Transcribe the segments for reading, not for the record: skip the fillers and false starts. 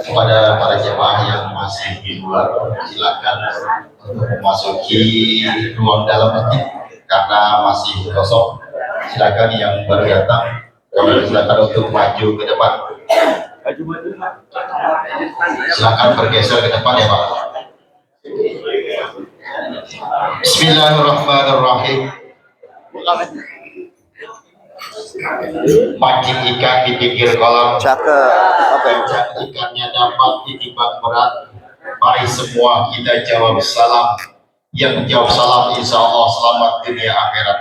Kepada para jemaah yang masih di luar, silakan untuk memasuki ruang dalam masjid karena masih kosong. Silakan yang baru datang, silakan untuk maju ke depan. Silakan bergeser ke depan ya Pak. Bismillahirrahmanirrahim. Mancing ikan di pinggir kolam. Ikannya dapat ditimbang berat. Mari semua kita jawab salam. Yang jawab salam insya Allah selamat dunia akhirat.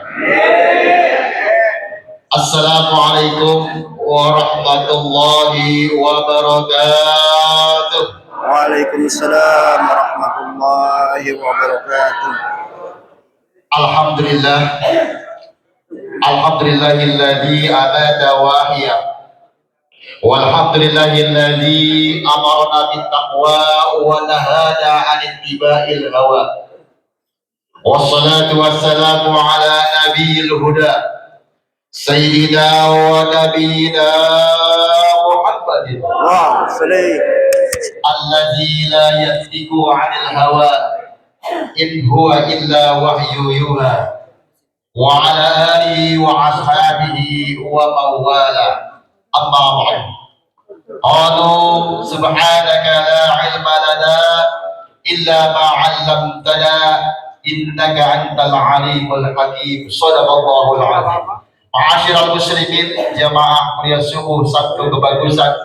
Assalamualaikum warahmatullahi wabarakatuh. Waalaikumsalam warahmatullahi wabarakatuh. Alhamdulillah. Alhamdulillahilladzi amata wa ahya. Walhamdulillahilladzi amarna bittaqwa wa nahana 'anil ittiba'il hawa. Wassalatu wassalamu ala nabiyil huda sayyidina wa nabiyina Muhammadin alladzi la yantiqu 'anil hawa in huwa illa wahyu yuha. Wa ala alihi wa ashabihi wa mawala. Amma ba'd. Qalu subhanaka la ilma lana illa ma 'allamtana innaka antal alimul hakim. Shadaqallahul azim. Ma'asyiral muslimin, jamaah pria subuh Sabtu kebagusan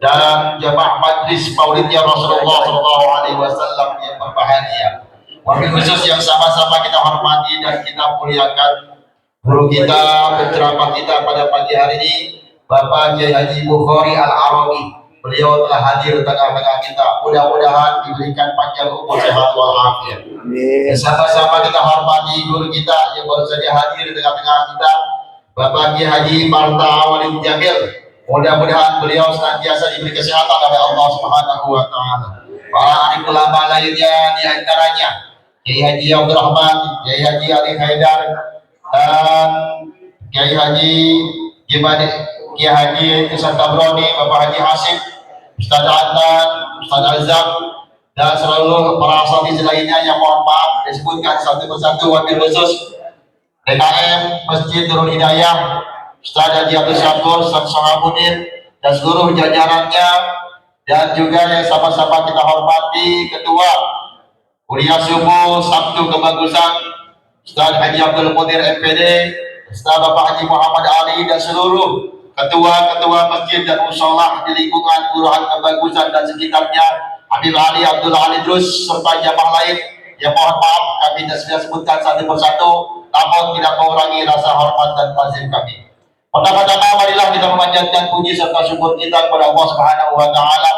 dan jamaah majlis Maulidnya Rasulullah SAW yang berbahagia. Wabil khusus yang sama-sama kita hormati dan kita muliakan guru kita, penceramah kita pada pagi hari ini, Bapak Kiai Haji Bukhari Al-Arabi. Beliau telah hadir di tengah-tengah kita. Mudah-mudahan diberikan panjang umur, sehat walafiat. Sama-sama kita hormati guru kita yang baru saja hadir di tengah-tengah kita, Bapak Kiai Haji Marta Walid Jamil. Mudah-mudahan beliau senantiasa diberi kesehatan oleh Allah Subhanahu wa taala. Para alim ulama lainnya di antaranya Kiai Haji Abdul Rahman, Kiai Haji Ali Haidar, dan Kiai Haji Gimana, Kiai Haji Tusan Tabroni, Bapak Haji Hasim, Ustaz Adnan, Ustaz Azam, dan seluruh para asatidz lainnya yang mohon maaf disebutkan satu persatu. Wabil khusus DKM Masjid Nurul Hidayah, Ustaz Haji Abdul Syakur, Ustaz Sohabuddin, dan seluruh jajarannya, dan juga yang sama-sama kita hormati Ketua Kuliah Subuh Sabtu Kebagusan Ustaz Haji Abdul Qadir MPD, Ustaz Bapak Haji Muhammad Ali, dan seluruh ketua-ketua masjid dan musholah di lingkungan Kelurahan Kebagusan dan sekitarnya, Habib Ali Abdul Ali Drus, serta jamaah lain yang mohon maaf kami tidak sudah sebutkan satu persatu, namun tidak mengurangi rasa hormat dan tazim kami. Pertama-tama marilah kita memanjatkan puji serta syukur kita kepada Allah Subhanahu wa taala.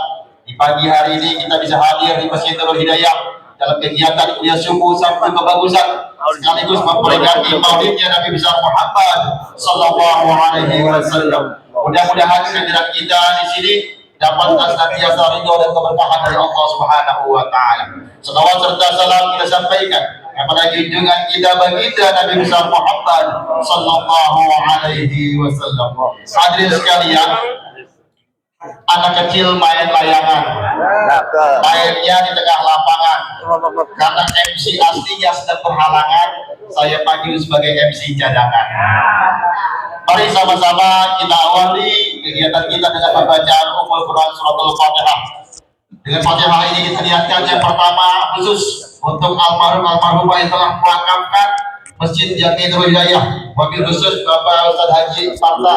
Di pagi hari ini kita bisa hadir di Masjid Nurul Hidayah dalam kegiatan kuliah subuh Sabtu Kebagusan sekaligus memperingati Maulidnya Nabi besar Muhammad sallallahu alaihi wasallam. Mudah-mudahan kehadiran kita di sini dapat senantiasa ridho dan keberkahan dari Allah Subhanahu wa taala. Salawat serta salam kita sampaikan kepada junjungan kita baginda Nabi besar Muhammad sallallahu alaihi wasallam. Hadirin sekalian, anak kecil main layangan, mainnya di tengah lapangan. Karena MC aslinya sedang berhalangan, saya panggil sebagai MC cadangan. Mari sama-sama kita awali kegiatan kita dengan pembacaan Ummul Quran Suratul Fatihah. Dengan Fatihah ini kita niatkan yang pertama khusus untuk almarhumah yang telah mewakafkan Masjid Jami Nurul Hidayah. Wabil khusus Bapak Ustaz Haji Marta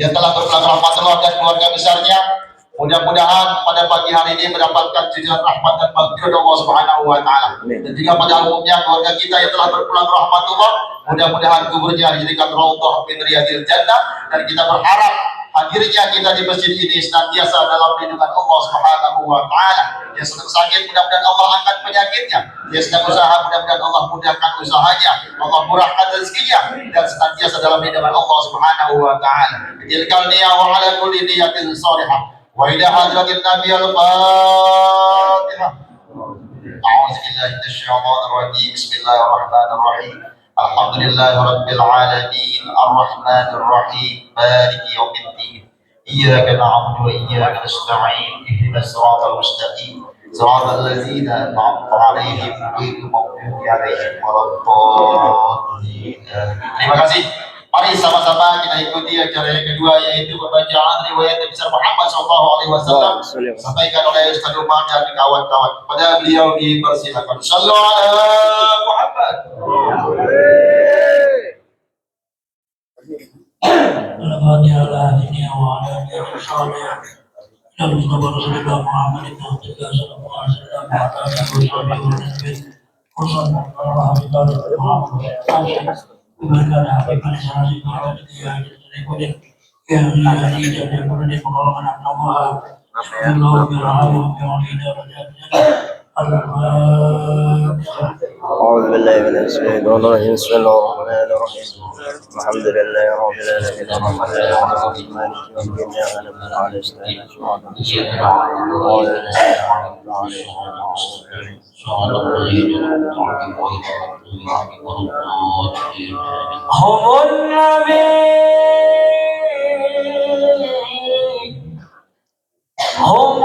yang telah berpulang rahmatullah dan keluarga besarnya. Mudah-mudahan pada pagi hari ini mendapatkan cucuran rahmat dan maghfirah Allah Subhanahu wa taala. Dan juga pada umumnya keluarga kita yang telah berpulang rahmatullah, mudah-mudahan kuburnya dijadikan raudhah min riyadil jannah, dan kita berharap hadirnya kita di masjid ini senantiasa dalam lindungan Allah Subhanahu wa taala. Dia sedang sakit, mudah-mudahan Allah angkat penyakitnya. Dia sedang usaha, mudah-mudahan Allah mudahkan usahanya, Allah murahkan rezekinya, dan senantiasa dalam lindungan Allah Subhanahu wa taala. Tilkal niyah wa ala kulli niyatin shalihah. Wa ila hadratin nabi al-fatihah. A'udzu billahi minasyaitonir rajim. Bismillahirrahmanirrahim. Alhamdulillahi rabbil alamin, arrahmanir rahim, maliki yaumiddin. Iyyaka na'budu wa iyyaka nasta'in. Ihdinas siratal mustaqim. Siratal ladzina an'amta 'alaihim ghairil maghdubi 'alaihim waladdallin. Terima kasih. Mari sama-sama kita ikuti acara yang kedua, yaitu pembacaan riwayat Nabi Muhammad SAW sampaikan oleh Ustaz Umar dan kawan-kawan. Pada beliau dipersilakan. Sallu ala Muhammad. أعوذ بالله من الشيطان الرجيم بسم الله الرحمن الرحيم الحمد لله رب العالمين الرحمن الرحيم مالك يوم الدين إياك نعبد وإياك نستعين صراط المستقيم هم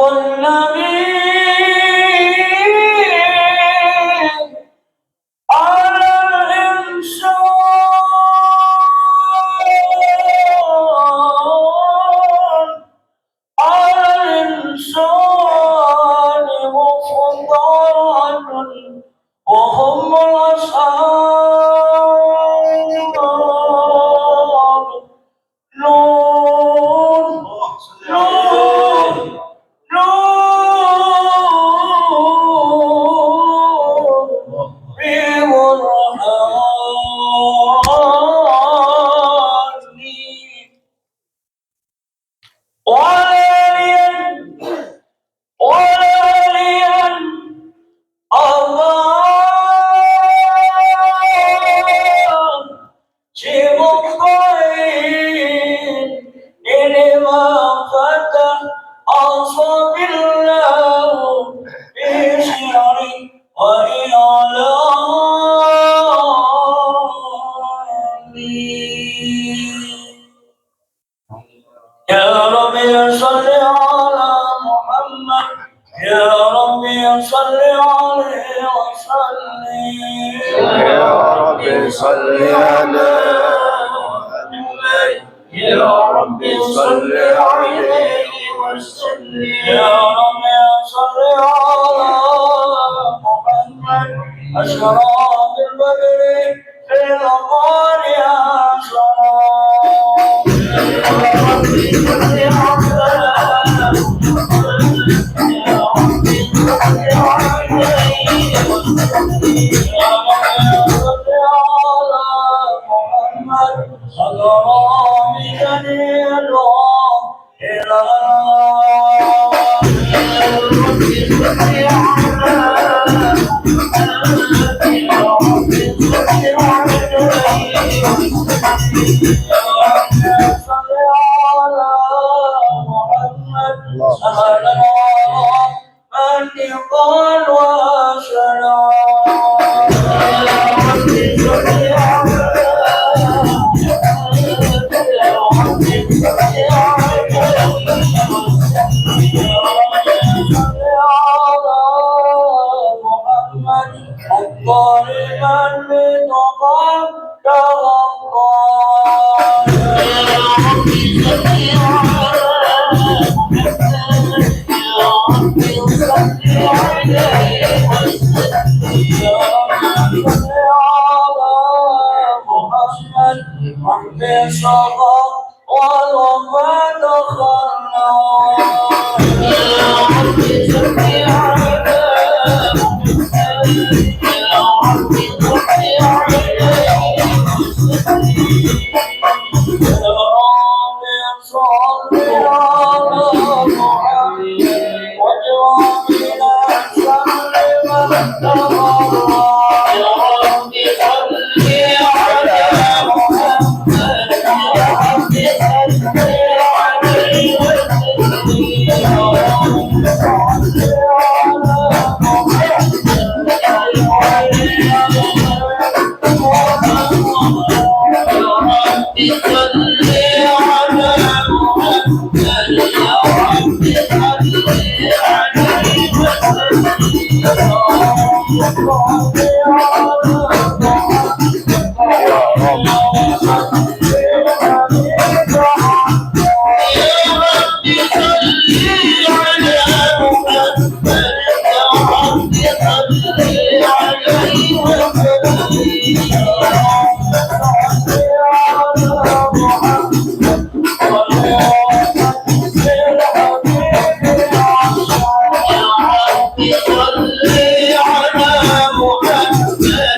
النبي على الإنسان مفضل وهم الأصحاب نور صل على محمد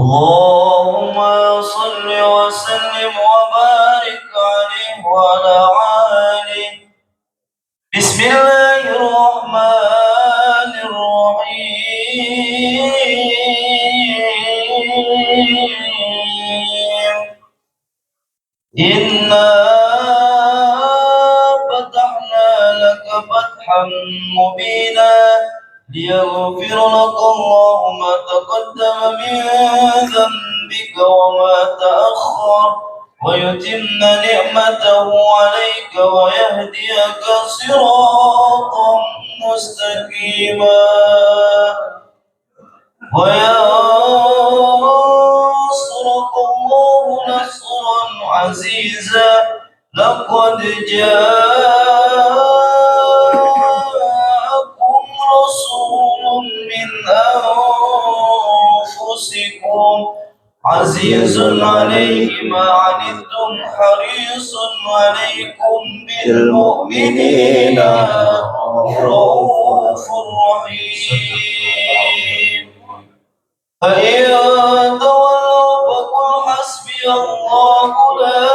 اللهم صل وسلم وبارك عليه وعلى آله. بسم الله الرحمن الرحيم. إنا فتحنا لك فتحا مبينا ليغفر لك الله ما تقدم من ذنبك وما تأخر ويتم نعمته عليك ويهديك صراطا مستقيما وينصرك الله نصرا عزيزا. لقد جاءكم رسول من أنفسكم عزيز عليه ما عنتم حريص عليكم بالمؤمنين رؤوف رحيم. فإن تولوا فقل حسبي الله لا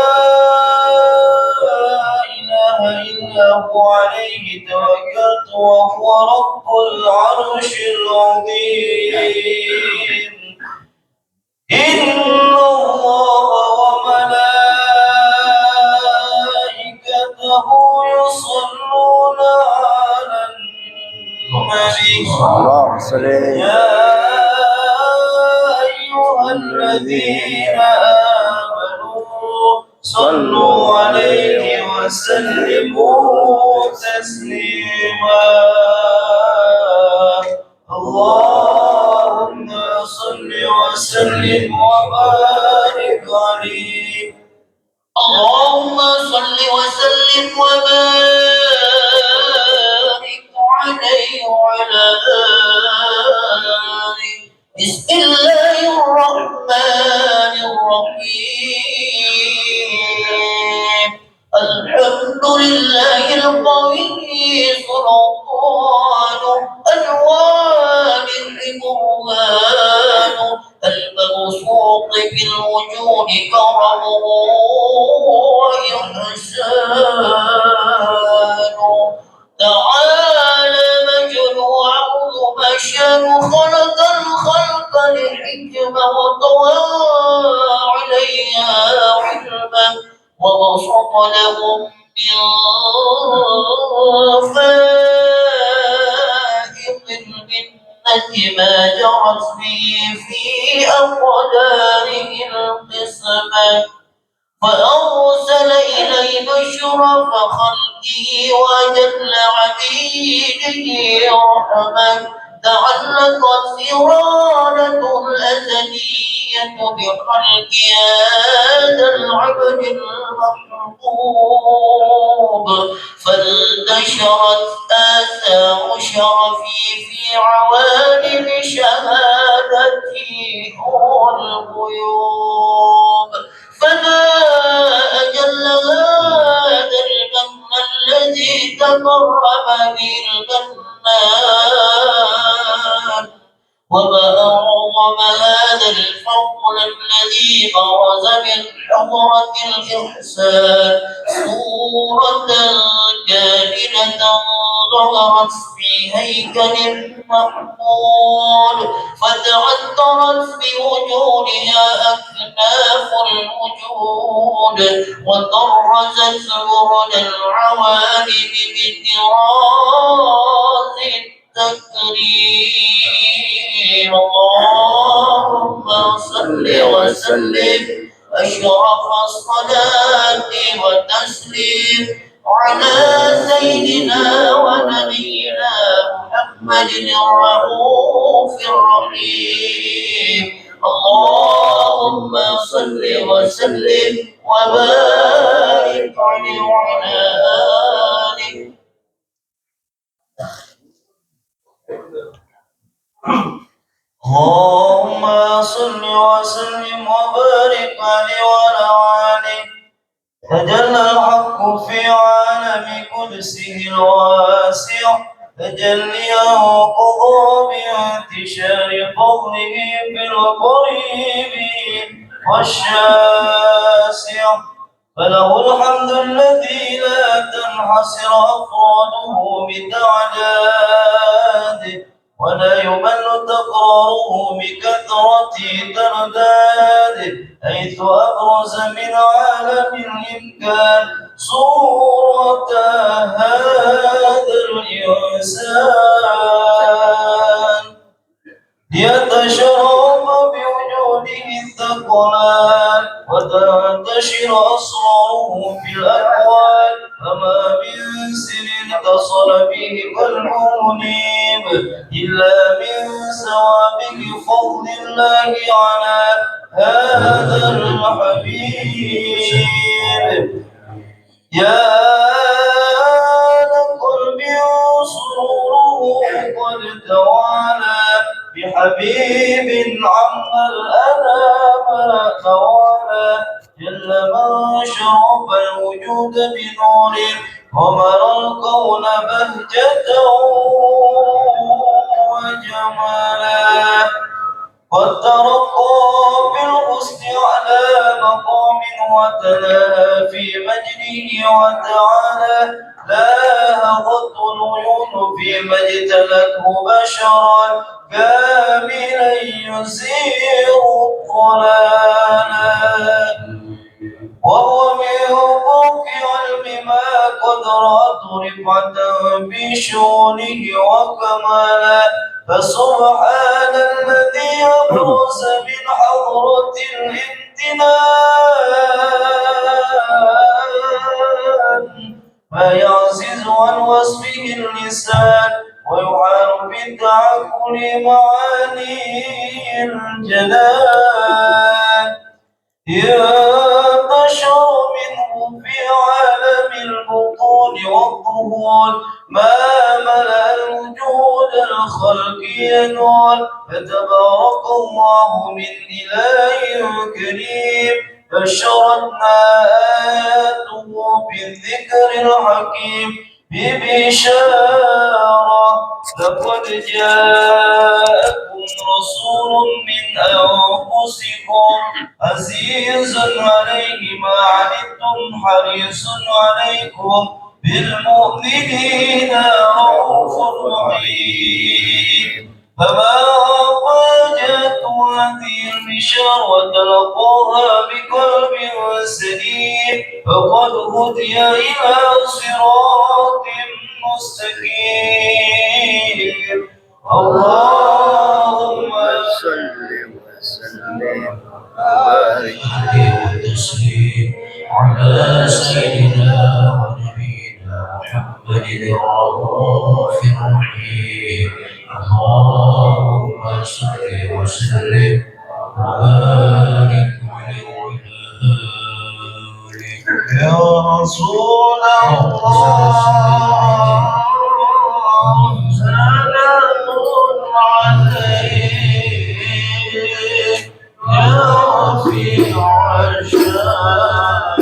إله إلا هو عليه توكلت وهو رب العرش العظيم. إن الله وملائكته يصلون على النبي يا أيها الذين آمنوا صلوا عليه وسلموا تسليما. اللهم صل وسلم وبارك عليه. اللهم صل وسلم وبارك عليه وعلى آله. بسم الله الرحمن الرحيم. الحمد لله القوي سلطانه الوالي برهانه المبسوط في الوجود كرمه وإحسانه. تعالى مجد وعظم شان خلق الخلق لحكمة وطوى عليها علما وبسط لهم من فائق المنة ما جرت به في أقداره القسمة. فأرسل إليه أشرف خلقه وجل عبيده رحمة. تعلقت إرادته الأزلية بخلق هذا العبد المحبوب. فانتشرت آثار شرفي في عوالم شهادته والغيوب. فما أجل هذا المن الذي تقرب به المنان. وما أعظم هذا الفضل الذي برز من حضرة الإحسان صورة كاملة ظهرت في هيكل محمود. فتعطرت بوجودها أكناف الوجود وطرزت برد العوالم بطراز التكريم. اللهم صل وسلم أشرف الصلاة والتسليم على سيدنا ونبينا محمد الرؤوف الرحيم. اللهم صل وسلم وبارك عليه وعلى آله. اللهم صل وسلم وبارك عليه وعلى آله. تجلى الحق في عالم قدسه الواسع تجليا قضى انتشار فضله في القريب والشاسع، فله الحمد الذي لا تنحصر أفراده بتعداد، ولا يمل تقراره بكثرة ترداد، حيث أبرز من عالم الإمكان صورة هذا الإنسان، ليتشرف بوجوده الثقلان وتنتشر أسراره في الأكوان، فما من سر اتصل به قلب منيب إلا من سوابق فضل الله على هذا الحبيب. يا لقلب سروره قد توالى بحبيب عم الأنام توالى، جل من شرف الوجود بنور ومرى الكون بهجة وجمالا، قد ترقى بالحسن على مقام وتناهى في مجده وتعالى، لا هضت العيون فيما اجتلته بشرا كاملا يسير الضلالا، وهو من فوق علم ما قد رأت رفعة بشؤونه وكمالا، فسبحان الذي أبرز من حضرة الامتنان ما يعزز عن وصفه اللسان، ويعان بالتعقل معاني الجلال، ينتشر منه في عالم البطون والظهور ما ملأ الوجود الخلقي نور، فتبارك الله من إله كريم، بشرتنا آياته بالذكر الحكيم ببشارة، لقد جاءكم رسول من أنفسكم عزيز عليه ما عنتم حريص عليكم بالمؤمنين رؤوف رحيم. فما فاجأت هذه البشار وتلقاها بقلب سليم، فقد هدي إلى صراط مستقيم. اللهم صل وسلم وبارك وتسليم على سيدنا ونبينا محمد الرؤوف الرحيم. اللهم صل وسلم وبارك عليه يا رسول الله، سلام عليك يا رفيع الشام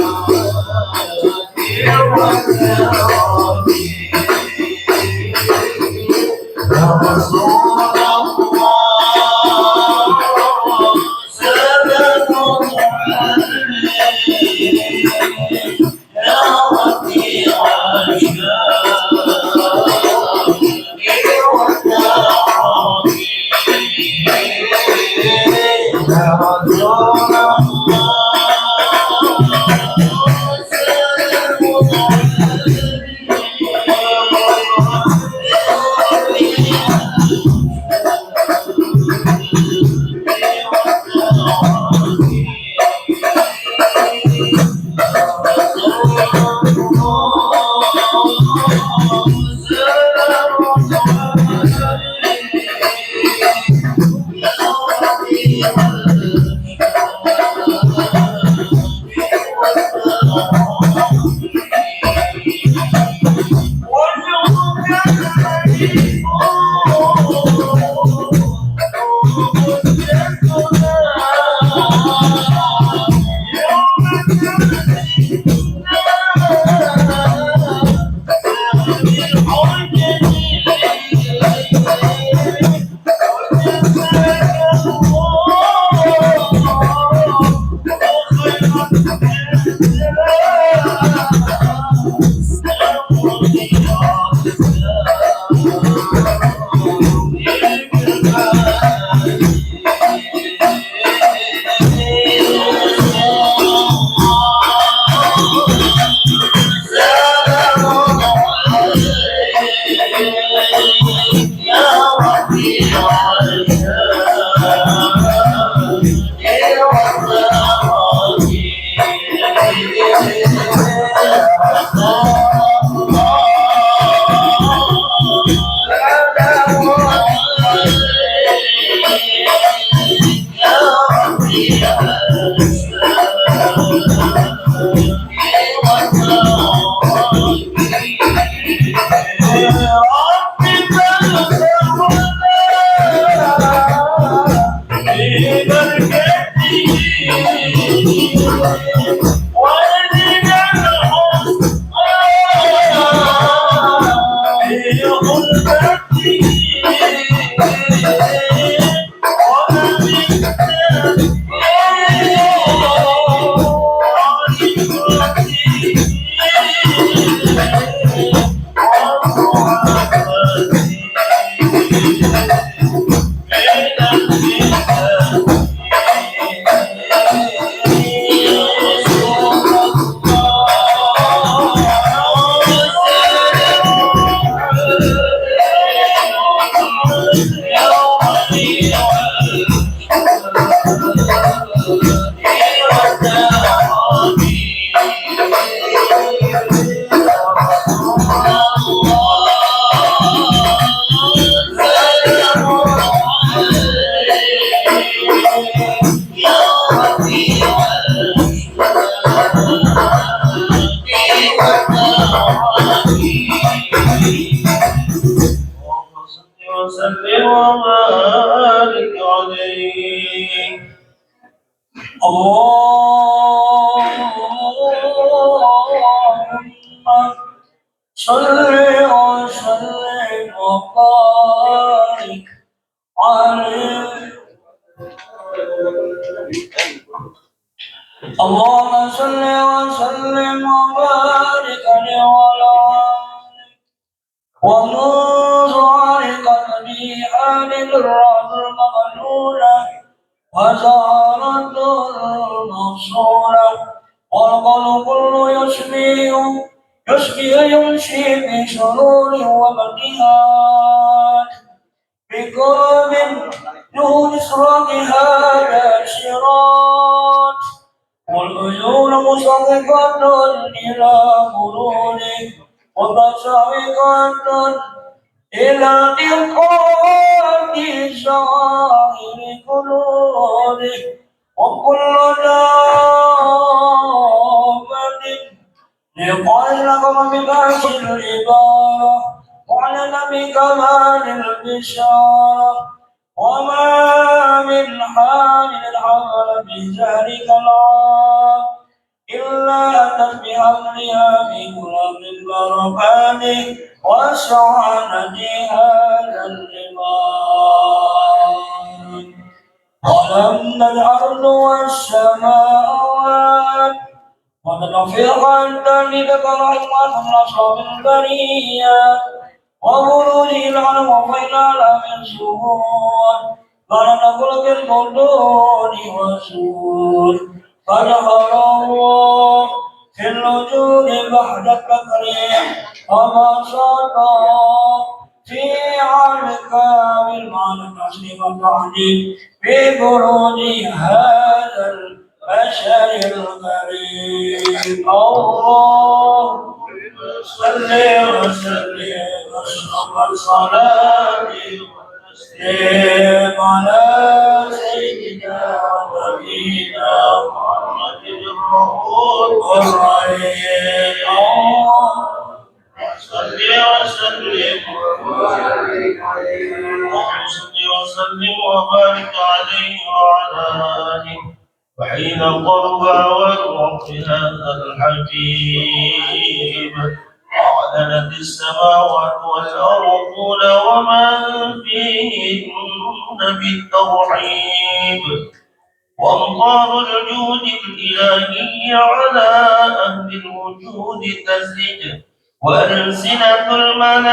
والكرم، يا رسول الله وبارك عليه. اللهم صل وسلم وبارك عليه. اللهم صل وسلم وبارك عليه وعلى آله ومنذ عليك نبيان الرب المغلولة وزارة المنصورة والقلب كل يشفي يمشي بشرور وبديهات بقلب نور إسراق هذا الشراط والعيون مصدقة إلى مروره ومشاوقة إلى إلقاء ظاهر قلوبه وكل دابة لقال لكم بباشر العبارة وعلن بكمال البشارة وما من حال الحمل بذلك الله إلا تسبح بها بغرب البركات وسعادة هذا الإيمان. ولم الأرض والسماوات وتنفقت بكرامات الأصحاب البرية وبروج العلم وفينال من سهول كانت تقول بالبدون والسهول فدخل الله في الوجود بعد التكريم وما صدى في عالمك بالمعنى التسليم التعديل ببروج هذا البشر الكريم. الله صل وسلم واشرف الصلاة والتسليم على سيدنا ونبينا محمد الرؤوف الرحيم. صل وسلم وبارك عليه وعلى آله وحين قربى والوقت هذا الحبيب أعلنت السماوات والأرض ومن فيهن بالتوحيد وأمطار الجود الإلهي على أهل الوجود تزج وألسنة الملائكة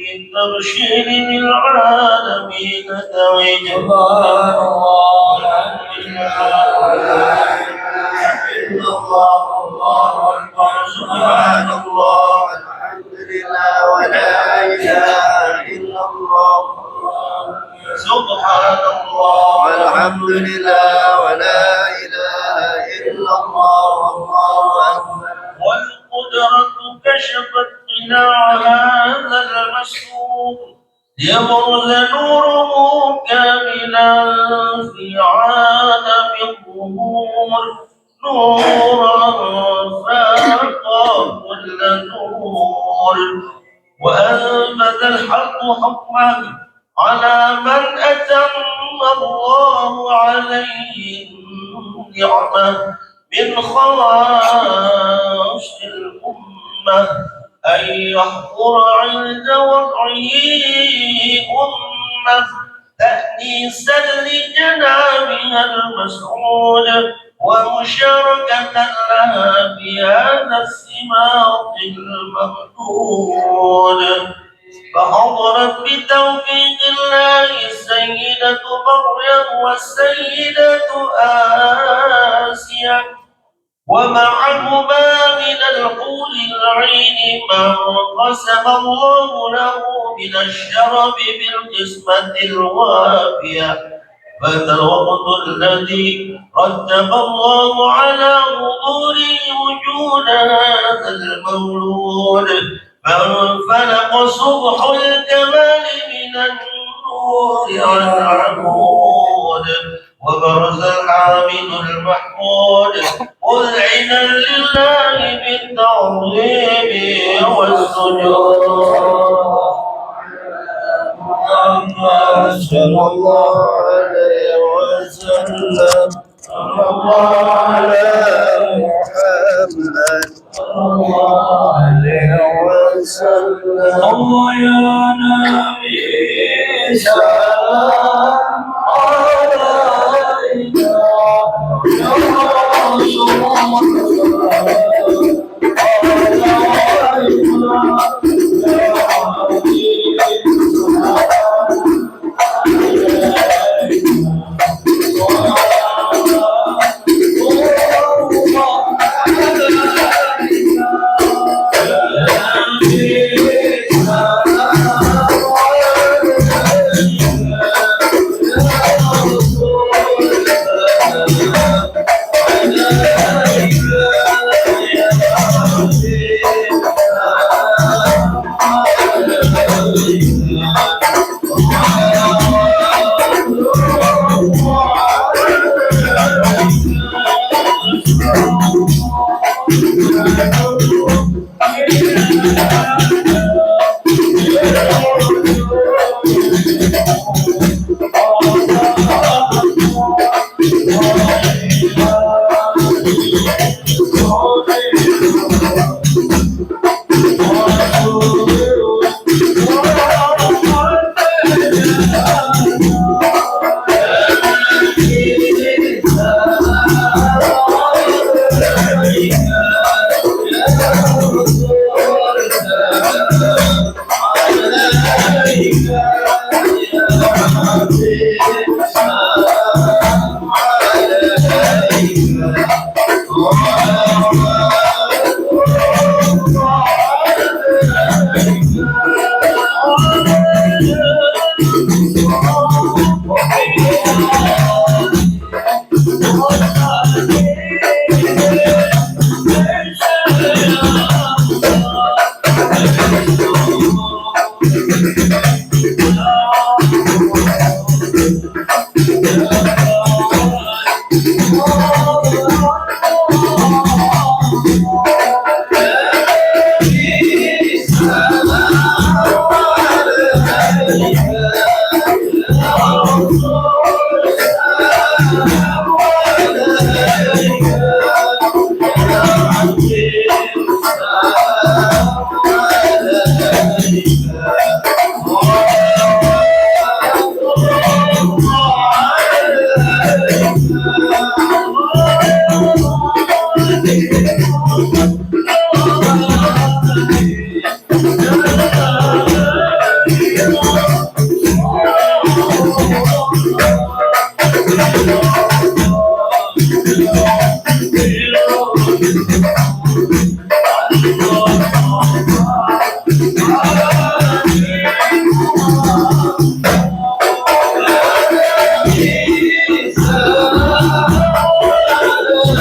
بالتبشير للعالمين توج. سبحان الله الله أكبر. سبحان الله الحمد لله ولا إله إلا الله. سبحان الله والحمد لله ولا إله إلا الله والله أكبر. والقدرة كشفت قناع هذا المشهور ليبرز نوره كاملا في عالم الظهور نورا فاق كل نور وأنبت الحق حكمه على من أتم الله عليه النعمة من خواص الأمة أن يحضر عند وضعه أمة تأنيسا لجنابها المسعود ومشاركة لها في هذا السماط الممدود. فحضرت بتوفيق الله السيدة مريم والسيدة آسيا ومعهما من الحور العين ما قسم الله له من الشرف بالقسمة الوافية. فذا الوقت الذي رتب الله على حضوره وجود هذا المولود فانفلق صبح الكمال من النور على العمود وبرز الحامد المحمود مذعنا لله بالتعظيم والسجود. صلى الله عليه وسلم صلى الله على محمد صلى الله عليه وسلم الله يا نبي سلام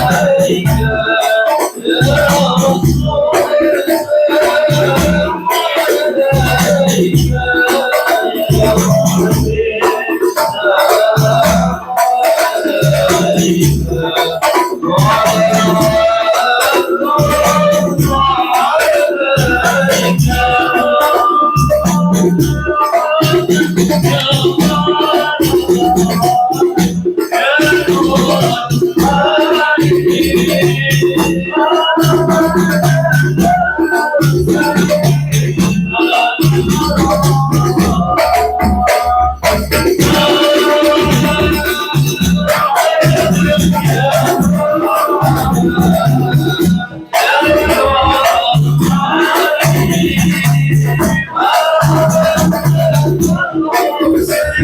عليك يا رسول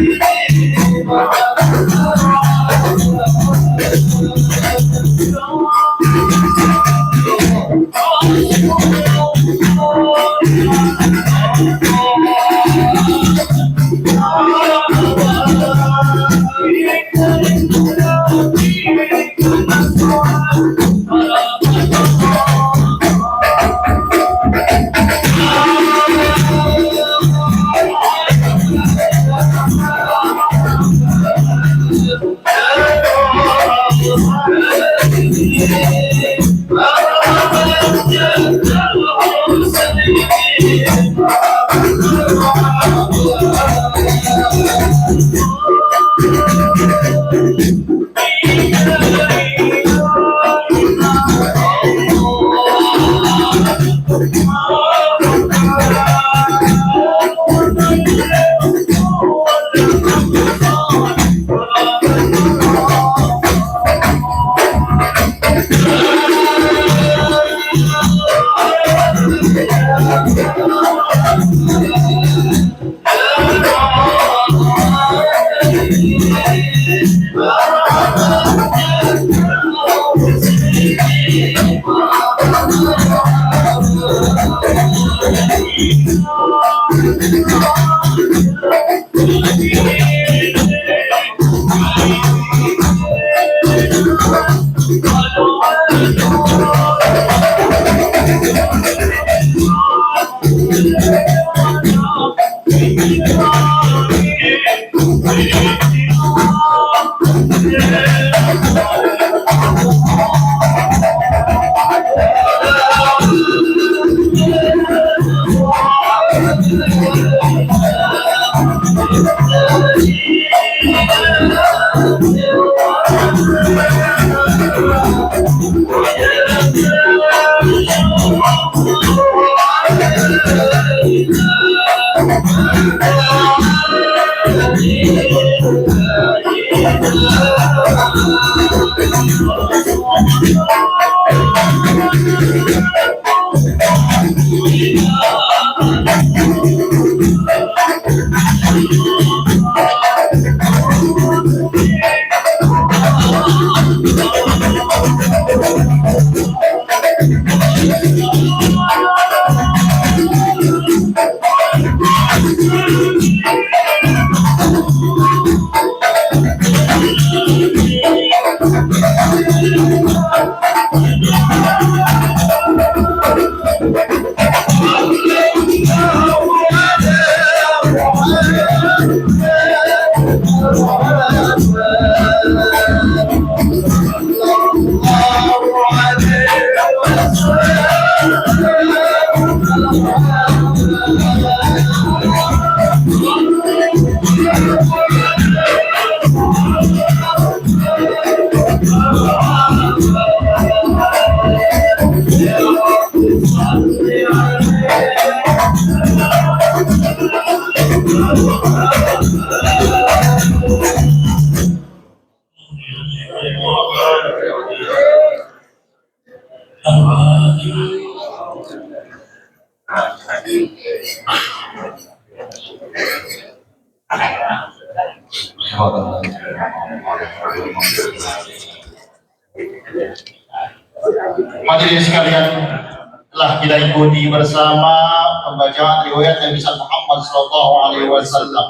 Hadirin sekalian, telah kita ikuti bersama pembacaan riwayat Nabi Muhammad Sallallahu Alaihi Wasallam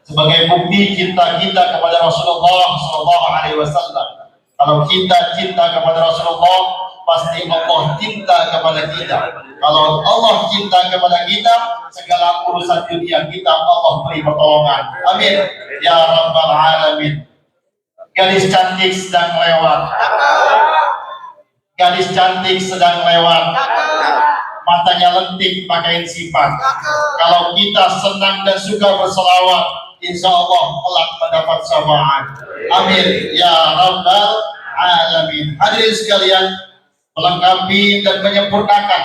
sebagai bukti cinta kita kepada Rasulullah Sallallahu Alaihi Wasallam. Kalau kita cinta kepada Rasulullah, pasti Allah cinta kepada kita. Kalau Allah cinta kepada kita, segala urusan dunia kita Allah beri pertolongan. Amin ya Rabbal Alamin. Gadis cantik sedang lewat. Gadis cantik sedang lewat, matanya lentik pakaian sifat. Kalau kita senang dan suka berselawat, insya Allah kelak mendapat syafaat. Amin ya Rabbal Alamin. Hadirin sekalian, melengkapi dan menyempurnakan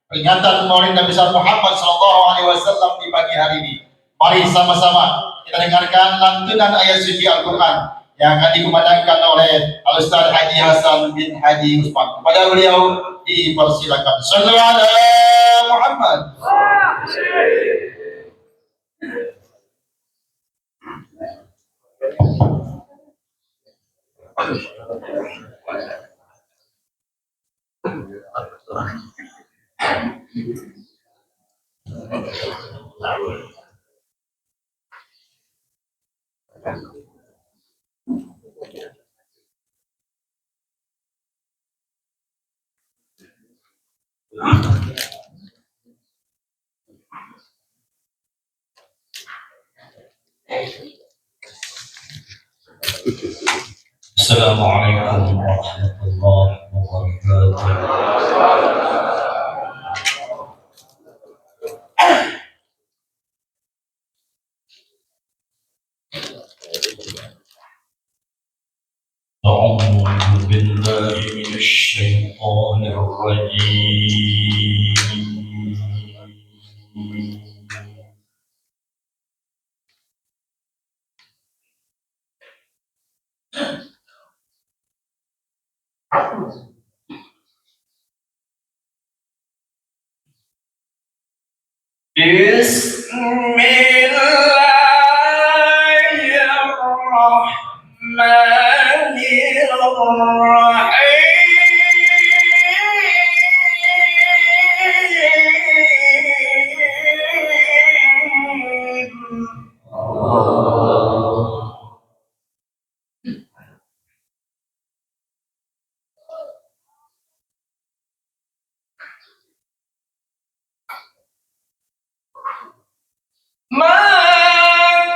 peringatan Maulid Nabi Muhammad SAW di pagi hari ini. Mari sama-sama kita dengarkan lantunan ayat suci Al-Quran yang akan dikumandangkan oleh Al-Ustaz Haji Hasan bin Haji Usman. Kepada beliau dipersilakan. Sallallahu alaihi Muhammad. Assalamualaikum warahmatullahi wabarakatuh. أعوذ بالله من الشيطان الرجيم. بسم الله الرحمن الرحيم. ما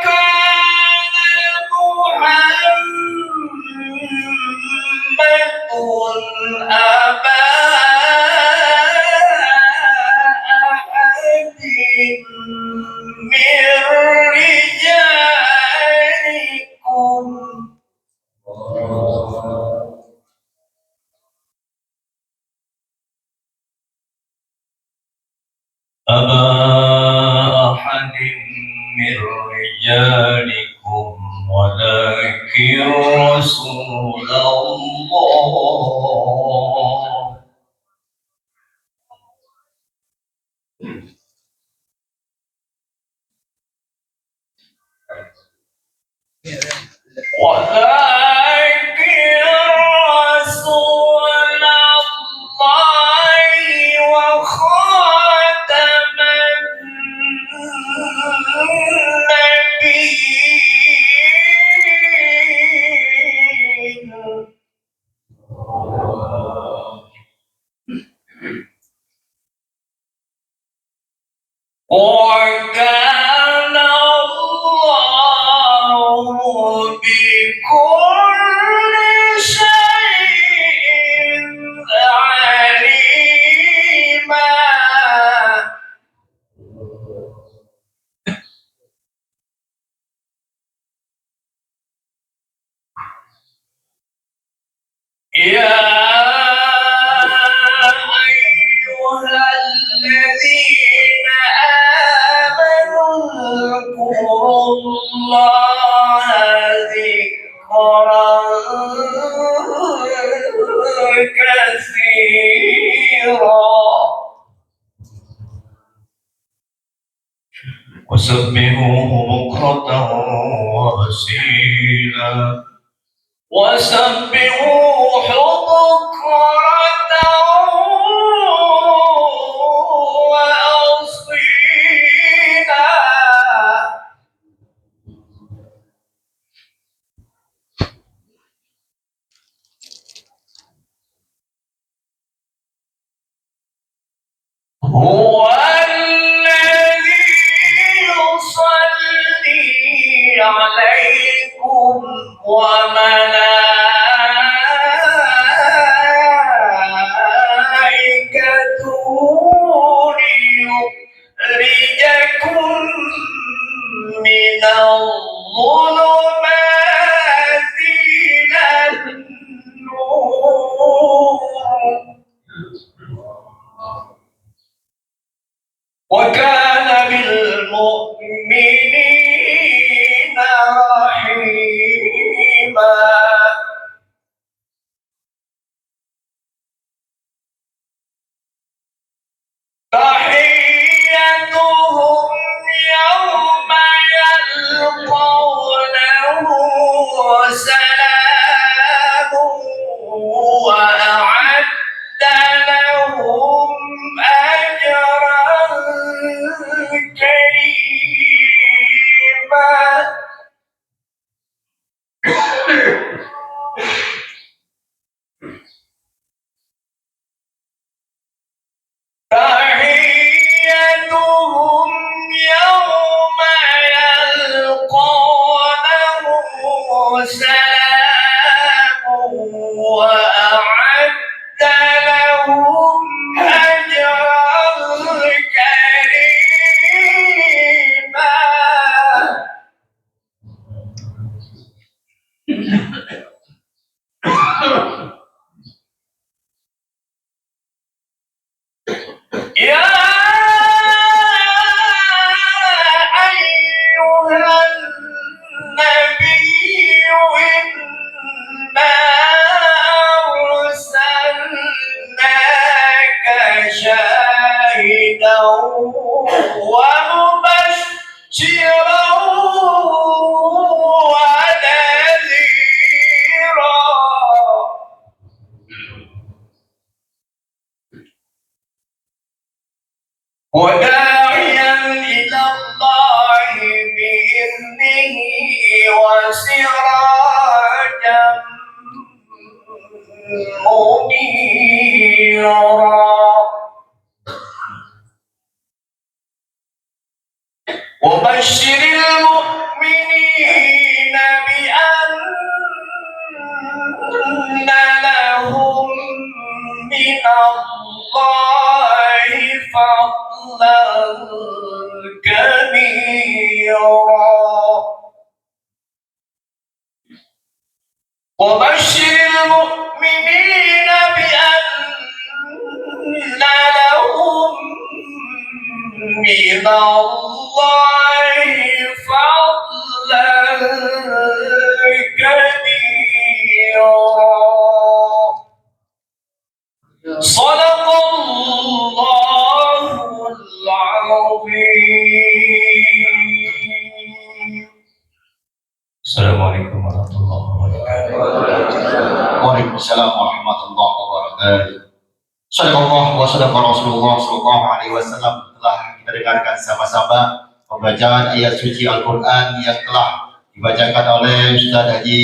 كان محمد أبا أحد من رجالكم أبا أحد من رجالكم ولكن رسول الله ولكن رسول الله وخاتم النبيين وكان الله بكل شيء عليما. يا أيها الذين آمنوا اذكروا الله ذكرا كثيرا وسبحوه بكرة وأصيلا وسبحوه بكرة وأصيلا. هو الذي يصلي عليكم وملائكته ليخرجكم من الظلمات إلى النور وكان بالمؤمنين رحيما. تحيتهم يوم يلقونه كبيرا وبشر المؤمنين بأن لهم من الله فضلا كبيرا صدق الله العظيم. Assalamualaikum warahmatullahi wabarakatuh. Waalaikumsalam warahmatullahi wabarakatuh. Sadaqallah wa sadaqa Rasulullah sallallahu alaihi wasallam. Telah kita dengarkan sama-sama pembacaan ayat suci Al-Quran yang telah dibacakan oleh Ustaz Haji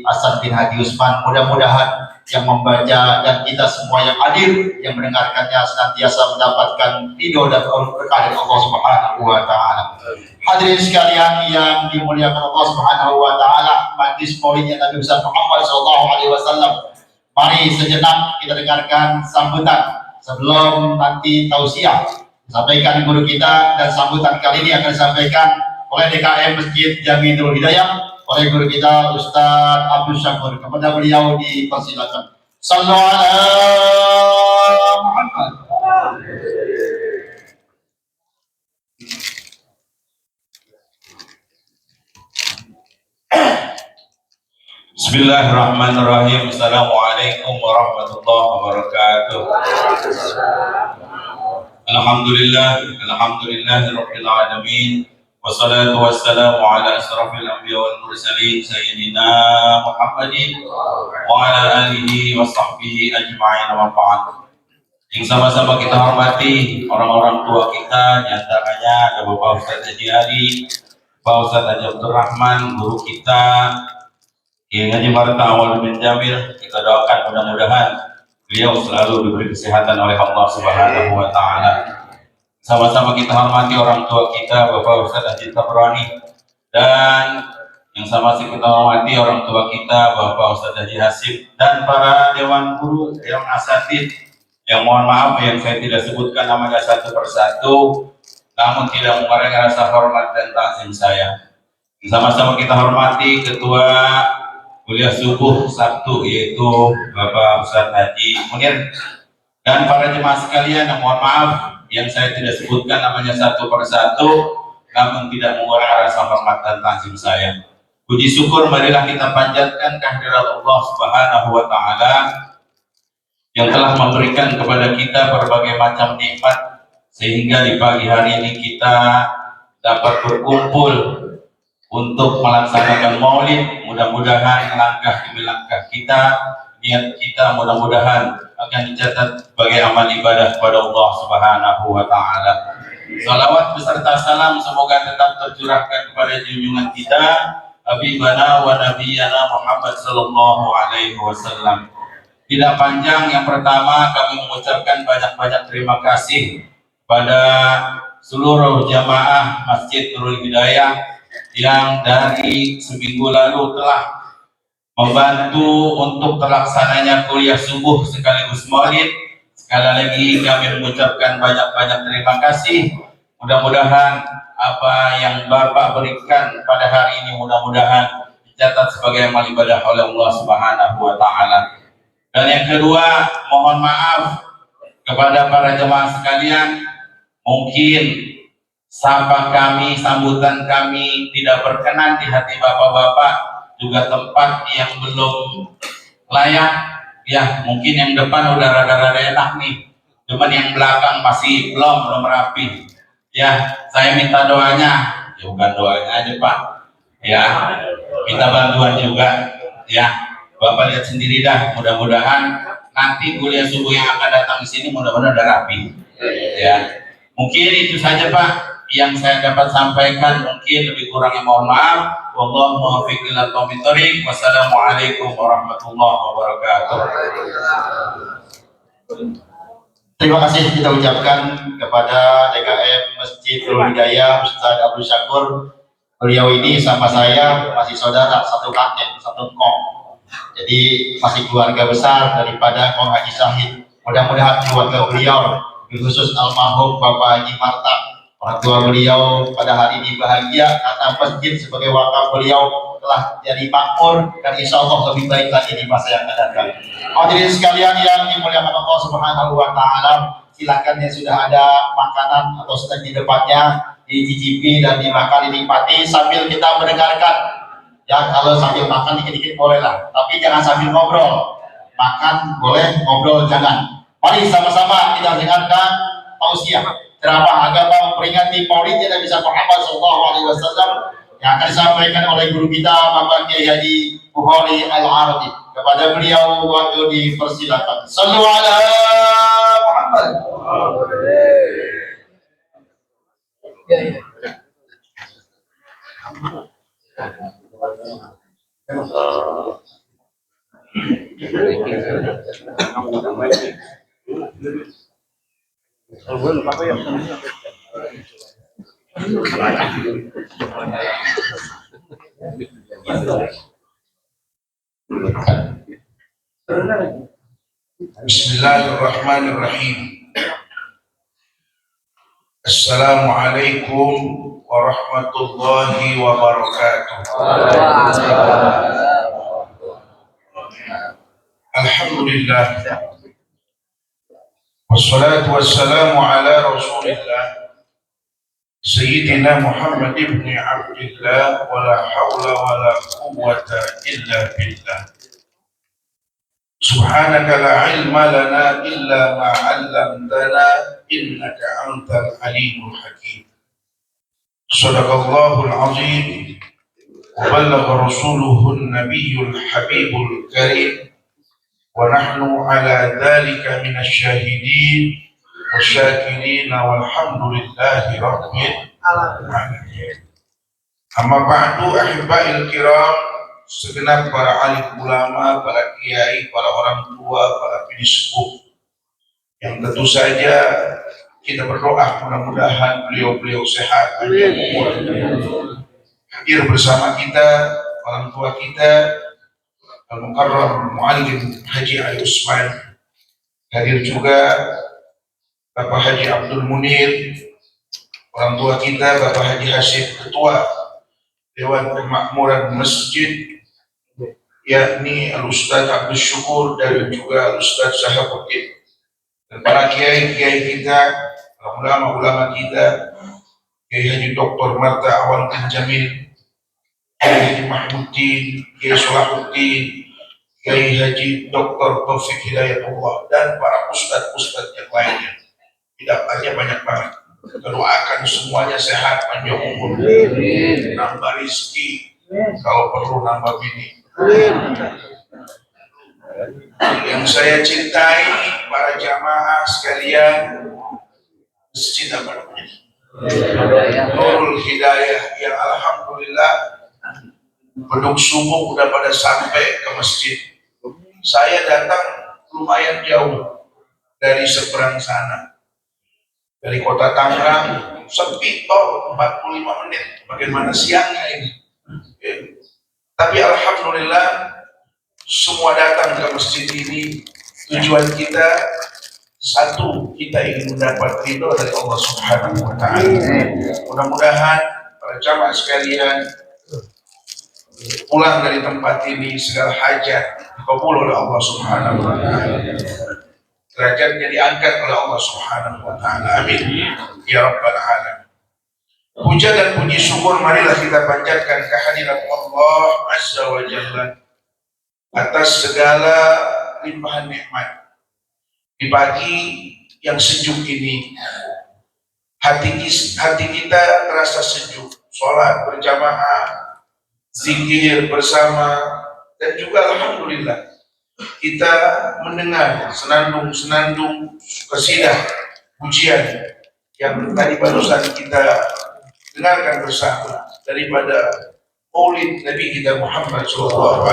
Hasan bin Haji Usman. Mudah-mudahan yang membaca dan kita semua yang hadir yang mendengarkannya senantiasa mendapatkan ridho dan berkah dari Allah Subhanahu wa taala. Hadirin sekalian yang dimuliakan Allah Subhanahu wa taala, majlis maulidnya Nabi besar Muhammad sallallahu alaihi wasallam. Mari sejenak kita dengarkan sambutan sebelum nanti tausiah disampaikan guru kita, dan sambutan kali ini akan disampaikan oleh DKM Masjid Jamilul Hidayah oleh guru kita Ustaz Abdul Syakur. Kepada beliau dipersilakan. Sallu ala Muhammad. Bismillahirrahmanirrahim. Assalamualaikum warahmatullahi wabarakatuh. Alhamdulillahirabbil alamin. Wassalatu wassalamu ala asrafil anbiya wal mursalin sayyidina Muhammadin wa ala alihi wa sahbihi ajma'in wa ba'd. Yang sama-sama kita hormati orang-orang tua kita, diantaranya ada Bapak Ustaz Haji Ali, Bapak Ustaz Haji Abdul Rahman, guru kita Kiai Haji Marta Awal bin Jamil. Kita doakan mudah-mudahan beliau selalu diberi kesehatan oleh Allah Subhanahu wa taala. Sama-sama kita hormati orang tua kita Bapak Ustaz Haji Tabrani, dan yang sama-sama kita hormati orang tua kita Bapak Ustaz Haji Hasib, dan para dewan guru, dewan asatid yang mohon maaf yang saya tidak sebutkan namanya satu persatu, namun tidak mengurangi rasa hormat dan takzim saya. Sama-sama kita hormati ketua kuliah subuh Sabtu yaitu Bapak Ustaz Haji Munir, dan para jemaah sekalian yang mohon maaf yang saya tidak sebutkan namanya satu persatu, namun tidak mengurangi rasa hormat dan takzim saya. Puji syukur marilah kita panjatkan kehadirat Allah Subhanahu wa taala yang telah memberikan kepada kita berbagai macam nikmat sehingga di pagi hari ini kita dapat berkumpul untuk melaksanakan maulid. Mudah-mudahan langkah demi langkah kita, niat kita mudah-mudahan akan dicatat sebagai amal ibadah kepada Allah Subhanahu wa taala. Salawat beserta salam semoga tetap tercurahkan kepada junjungan kita Habibana wa Nabiyana Muhammad sallallahu alaihi wasallam. Tidak panjang, yang pertama kami mengucapkan banyak-banyak terima kasih pada seluruh jamaah Masjid Nurul Hidayah yang dari seminggu lalu telah membantu untuk terlaksananya kuliah subuh sekaligus maulid. Sekali lagi kami mengucapkan banyak-banyak terima kasih. Mudah-mudahan apa yang Bapak berikan pada hari ini mudah-mudahan dicatat sebagai amal ibadah oleh Allah Subhanahu wa taala. Dan yang kedua, mohon maaf kepada para jemaah sekalian, mungkin sapa kami, sambutan kami tidak berkenan di hati bapak-bapak, juga tempat yang belum layak. Ya, mungkin yang depan udah rada-rada enak nih, cuman yang belakang masih belum rapi. Ya, saya minta doanya, ya bukan doanya aja Pak, ya minta bantuan juga. Ya, Bapak lihat sendiri dah, mudah-mudahan nanti kuliah subuh yang akan datang di sini mudah-mudahan udah rapi. Ya, mungkin itu saja Pak yang saya dapat sampaikan, mungkin lebih kurangnya mohon maaf. Wallahu muwaffiq ila aqwamit thoriq. Wassalamualaikum warahmatullahi wabarakatuh. Terima kasih kita ucapkan kepada DKM Masjid Nurul Hidayah Ustaz Abdul Syakur. Beliau ini sama saya masih saudara, satu kakek, satu kong. Jadi masih keluarga besar daripada Kong Haji Syahid. Mudah-mudahan keluarga beliau khusus almarhum Bapak Haji Marta, orang tua beliau pada hari ini bahagia karena masjid sebagai wakaf beliau telah jadi makmur dan insya Allah lebih baik lagi di masa yang akan datang. Hadirin sekalian yang dimuliakan Allah Subhanahu wa Ta'ala, silakan yang sudah ada makanan atau sedang di depannya dicicipi dan dimakan, dinikmati sambil kita mendengarkan. Ya, kalau sambil makan dikit-dikit boleh lah, tapi jangan sambil ngobrol. Makan boleh, ngobrol jangan. Mari sama-sama kita dengarkan tausiah ceramah agama memperingati Maulid Nabi Muhammad SAW yang akan disampaikan oleh guru kita Bapak Kiai Haji Bukhari Al-Arabi. Kepada beliau waktu dipersilakan. Sallu ala Muhammad. Bismillahirrahmanirrahim. Assalamualaikum warahmatullahi wabarakatuh. Alhamdulillah. Wassalatu wassalamu ala Rasulillah Sayyidina Muhammad ibn Abdillah wa la hawla wa la quwwata illa billah. Subhanaka la ilma lana illa ma 'allamtana innaka antal alimul hakim. Shadaqallahul azim wa ballagha rasuluhun nabiyyul habibul karim. ونحن على ذلك من الشاهدين والشاكرين والحمد لله رب العالمين. Amma ba'du ahibba'il kiram, segenap para alim ulama, para kiai, para orang tua, para pesepuh yang tentu saja kita berdoa mudah-mudahan beliau-beliau sehat, panjang umur. Hadir bersama kita orang tua kita Al-Mukarram Muallim Haji Ali Usman, hadir juga Bapak Haji Abdul Munir, orang tua kita Bapak Haji Hasib, Ketua Dewan Pemakmuran Masjid, yakni Al-Ustadz Abdul Syukur dan juga Al-Ustadz Sahabuddin, dan para kiai-kiai kita, ulama-ulama kita, Kiai Haji Dr. Marta Awan Jamil, Kiai Haji Mahmuddin, Kiai Solahuddin, Kiai Haji Dr. Taufik Hidayatullah, dan para ustadz-ustadz yang lainnya. Tidak banyak banget. Kita doakan semuanya sehat, panjang umur, nambah rezeki, kalau perlu nambah bini. Yang saya cintai, para jamaah sekalian, Masjid apa namanya? Nurul Hidayah, yang alhamdulillah beduk subuh udah pada sampai ke masjid. Saya datang lumayan jauh dari seberang sana, dari kota Tangerang, sepi tol 45 menit. Bagaimana siangnya ini? Tapi alhamdulillah semua datang ke masjid ini. Tujuan kita satu, kita ingin mendapat ridho dari Allah Subhanahu wa Ta'ala. Mudah-mudahan para jamaah sekalian pulang dari tempat ini segala hajat dikabul oleh Allah Subhanahu wa Ta'ala, derajatnya diangkat oleh Allah Subhanahu wa Ta'ala. Amin ya rabbal alamin. Puja dan puji syukur marilah kita panjatkan kehadirat Allah Azza wa Jalla atas segala limpahan nikmat. Di pagi yang sejuk ini, hati kita terasa sejuk. Sholat berjamaah, zikir bersama, dan juga alhamdulillah kita mendengar senandung qasidah pujian yang tadi barusan kita dengarkan bersama daripada Maulid Nabi kita Muhammad SAW.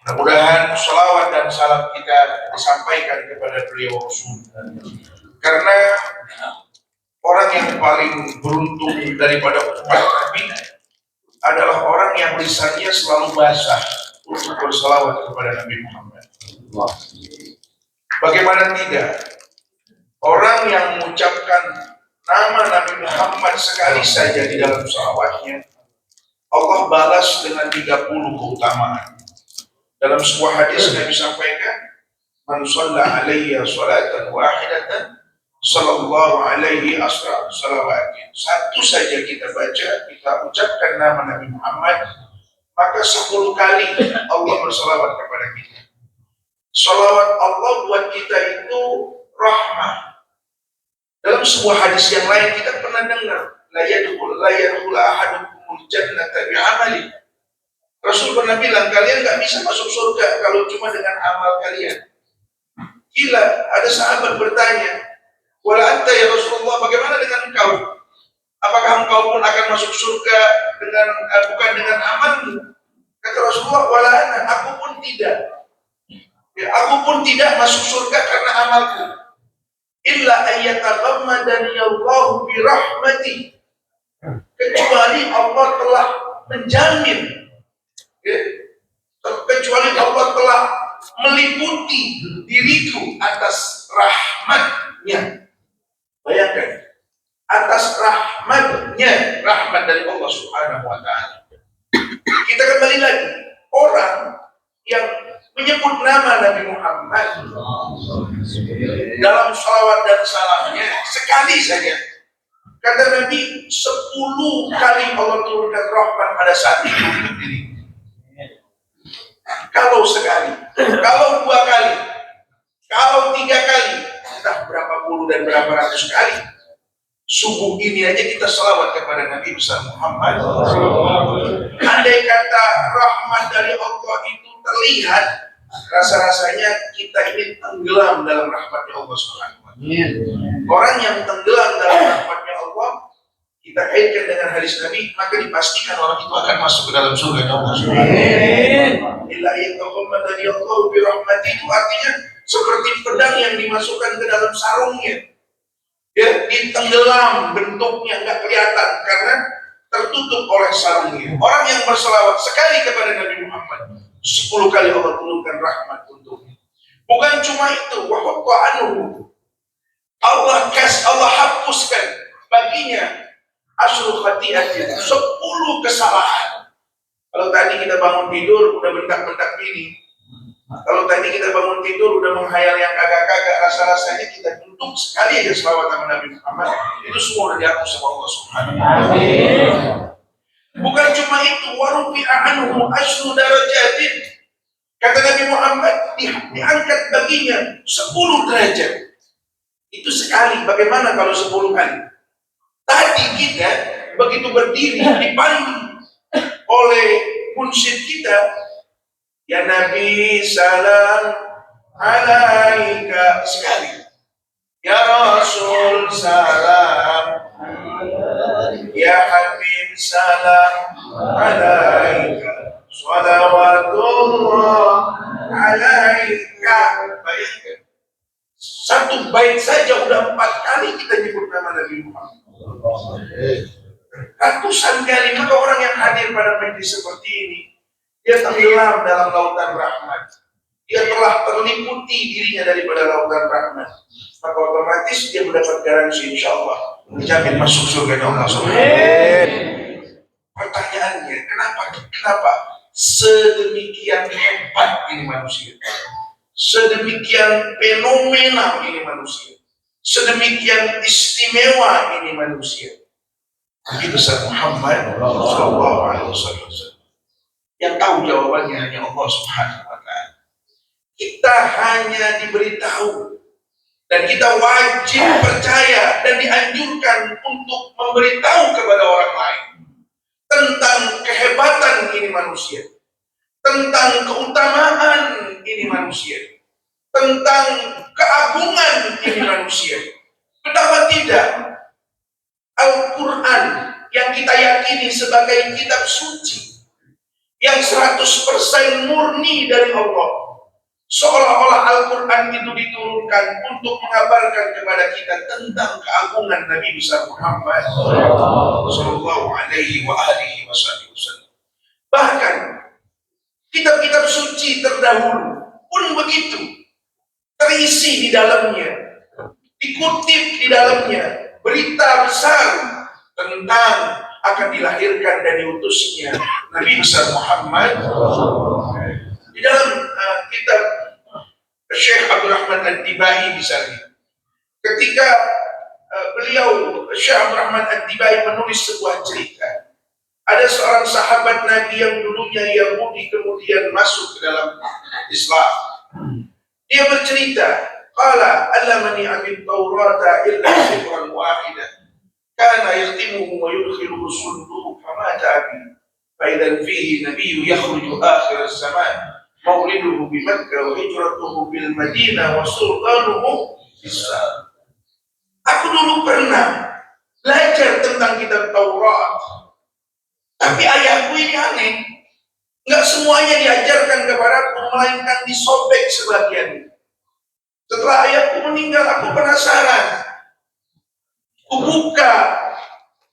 Mudah-mudahan salawat dan salam kita disampaikan kepada beliau Rasul, karena orang yang paling beruntung daripada umat Nabi adalah orang yang lisannya selalu basah untuk bersalawat kepada Nabi Muhammad. Bagaimana tidak, Orang yang mengucapkan nama Nabi Muhammad sekali saja di dalam salawatnya, Allah balas dengan 30 keutamaan. Dalam sebuah hadis Nabi sampaikan, "Man shalla alayya salatan wahidatan, sallallahu alaihi asra salawatin." Satu saja kita baca, kita ucapkan nama Nabi Muhammad, maka 10 kali Allah bersalawat kepada kita. Salawat Allah buat kita itu rahmah. Dalam sebuah hadis yang lain kita pernah dengar, la yadkhul ahadukumul jannata bi'amali. Rasul pernah bilang, kalian nggak bisa masuk surga kalau cuma dengan amal kalian. Gila, ada sahabat bertanya, wala anta ya Rasulullah, bagaimana dengan engkau? Apakah engkau pun akan masuk surga dengan bukan dengan amalmu? Kata Rasulullah, wala ana, aku pun tidak. Ya, aku pun tidak masuk surga karena amalku. Illa ayyataghammadani Allahu bi rahmati. Kecuali Allah telah menjamin, ya, kecuali Allah telah meliputi diriku atas rahmatnya. Bayangkan, atas rahmatnya, rahmat dari Allah Subhanahu wa ta'ala. Kita kembali lagi, orang yang menyebut nama Nabi Muhammad dalam salawat dan salamnya sekali saja, kata Nabi, 10 kali Allah turunkan rahmat pada saat itu untuk diri. Kalau sekali, kalau 2 kali, kalau 3 kali, entah berapa puluh dan berapa ratus kali. Subuh ini aja kita salawat kepada Nabi besar Muhammad. Andai kata rahmat dari Allah itu terlihat, rasa-rasanya kita ini tenggelam dalam rahmatnya Allah Subhanahu wa ta'ala. Orang yang tenggelam dalam rahmatnya Allah, kita kaitkan dengan hadis Nabi, maka dipastikan orang itu akan masuk ke dalam surga Allah Subhanahu wa ta'ala. Illa yataghammadani Allah bi rahmati, itu artinya seperti pedang yang dimasukkan ke dalam sarungnya. Ya, ditenggelam, bentuknya nggak kelihatan karena tertutup oleh sarungnya. Orang yang berselawat sekali kepada Nabi Muhammad, 10 kali Allah turunkan rahmat untuknya. Bukan cuma itu, wa anhu, Allah hapuskan baginya asyru khati'atin, 10 kesalahan. Kalau tadi kita bangun tidur udah bentak-bentak gini, kalau tadi kita bangun tidur udah menghayal yang kagak-kagak, rasa-rasanya kita duduk sekali aja selawat sama Nabi Muhammad, itu semua udah dihapus sama Allah Subhanahu wa ta'ala. Bukan cuma itu, wa rufi'a anhu asyru darajatin. Kata Nabi Muhammad, diangkat baginya 10 derajat. Itu sekali, bagaimana kalau 10 kali? Tadi kita begitu berdiri dipandu oleh munsyid kita, ya Nabi salam alaika, sekali. Ya Rasul salam, ya Habib salam alaika, salawatullah alaika. Bayangkan, satu bait saja udah 4 kali kita nyebut nama Nabi Muhammad. Ratusan kali. Maka orang yang hadir pada majlis seperti ini, dia tenggelam dalam lautan rahmat. Dia telah terliputi dirinya daripada lautan rahmat. Maka otomatis dia mendapat garansi, insya Allah dijamin masuk surga Allah Subhanahu. Pertanyaannya, kenapa sedemikian hebat ini manusia? Sedemikian fenomenal ini manusia. Sedemikian istimewa ini manusia. Nabi besar Muhammad sallallahu alaihi wasallam. Yang tahu jawabannya hanya Allah Subhanahu wa ta'ala. Kita hanya diberitahu dan kita wajib percaya dan dianjurkan untuk memberitahu kepada orang lain tentang kehebatan ini manusia, tentang keutamaan ini manusia, tentang keagungan ini manusia. Betapa tidak, Al-Quran yang kita yakini sebagai kitab suci yang 100% murni dari Allah, seolah-olah Al-Quran itu diturunkan untuk mengabarkan kepada kita tentang keagungan Nabi besar Muhammad sallallahu alaihi wasallam. Bahkan kitab-kitab suci terdahulu pun begitu, terisi di dalamnya dikutip di dalamnya berita besar tentang akan dilahirkan dan diutusnya Nabi besar Muhammad. Di dalam kitab Syekh Abdul Rahman Ad-Dibai misalnya, ketika Syekh Abdul Rahman Ad-Dibai menulis sebuah cerita, ada seorang sahabat Nabi yang dulunya Yahudi kemudian masuk ke dalam Islam. Dia bercerita, qala allamani abid Taurata illa sifran wahidan kana yakhtimuhu wa yudkhiluhu sunduhu kama ta'abi fa idan fihi nabiyyu yakhruju akhir az-zaman mauliduhu bi Makkah wa hijratuhu bil Madinah wa sultanuhu Islam. Aku dulu pernah belajar tentang kitab Taurat, tapi ayahku ini aneh. Enggak semuanya diajarkan kepadaku, melainkan disobek sebagian. Setelah ayahku meninggal, aku penasaran. Kubuka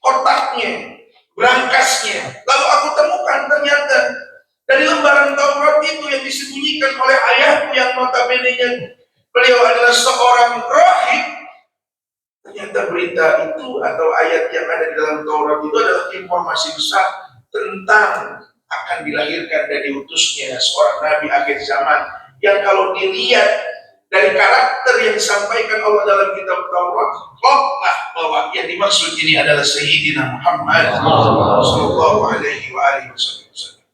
kotaknya, berangkasnya. Lalu aku temukan ternyata dari lembaran Taurat itu yang disembunyikan oleh ayahku yang notabene-nya beliau adalah seorang rahib. Ternyata berita itu atau ayat yang ada di dalam Taurat itu adalah informasi besar tentang akan dilahirkan dan diutusnya seorang nabi akhir zaman, yang kalau dilihat dari karakter yang disampaikan Allah dalam kitab Taurat, kloplah bahwa yang dimaksud ini adalah Sayyidina Muhammad sallallahu alaihi wasallam.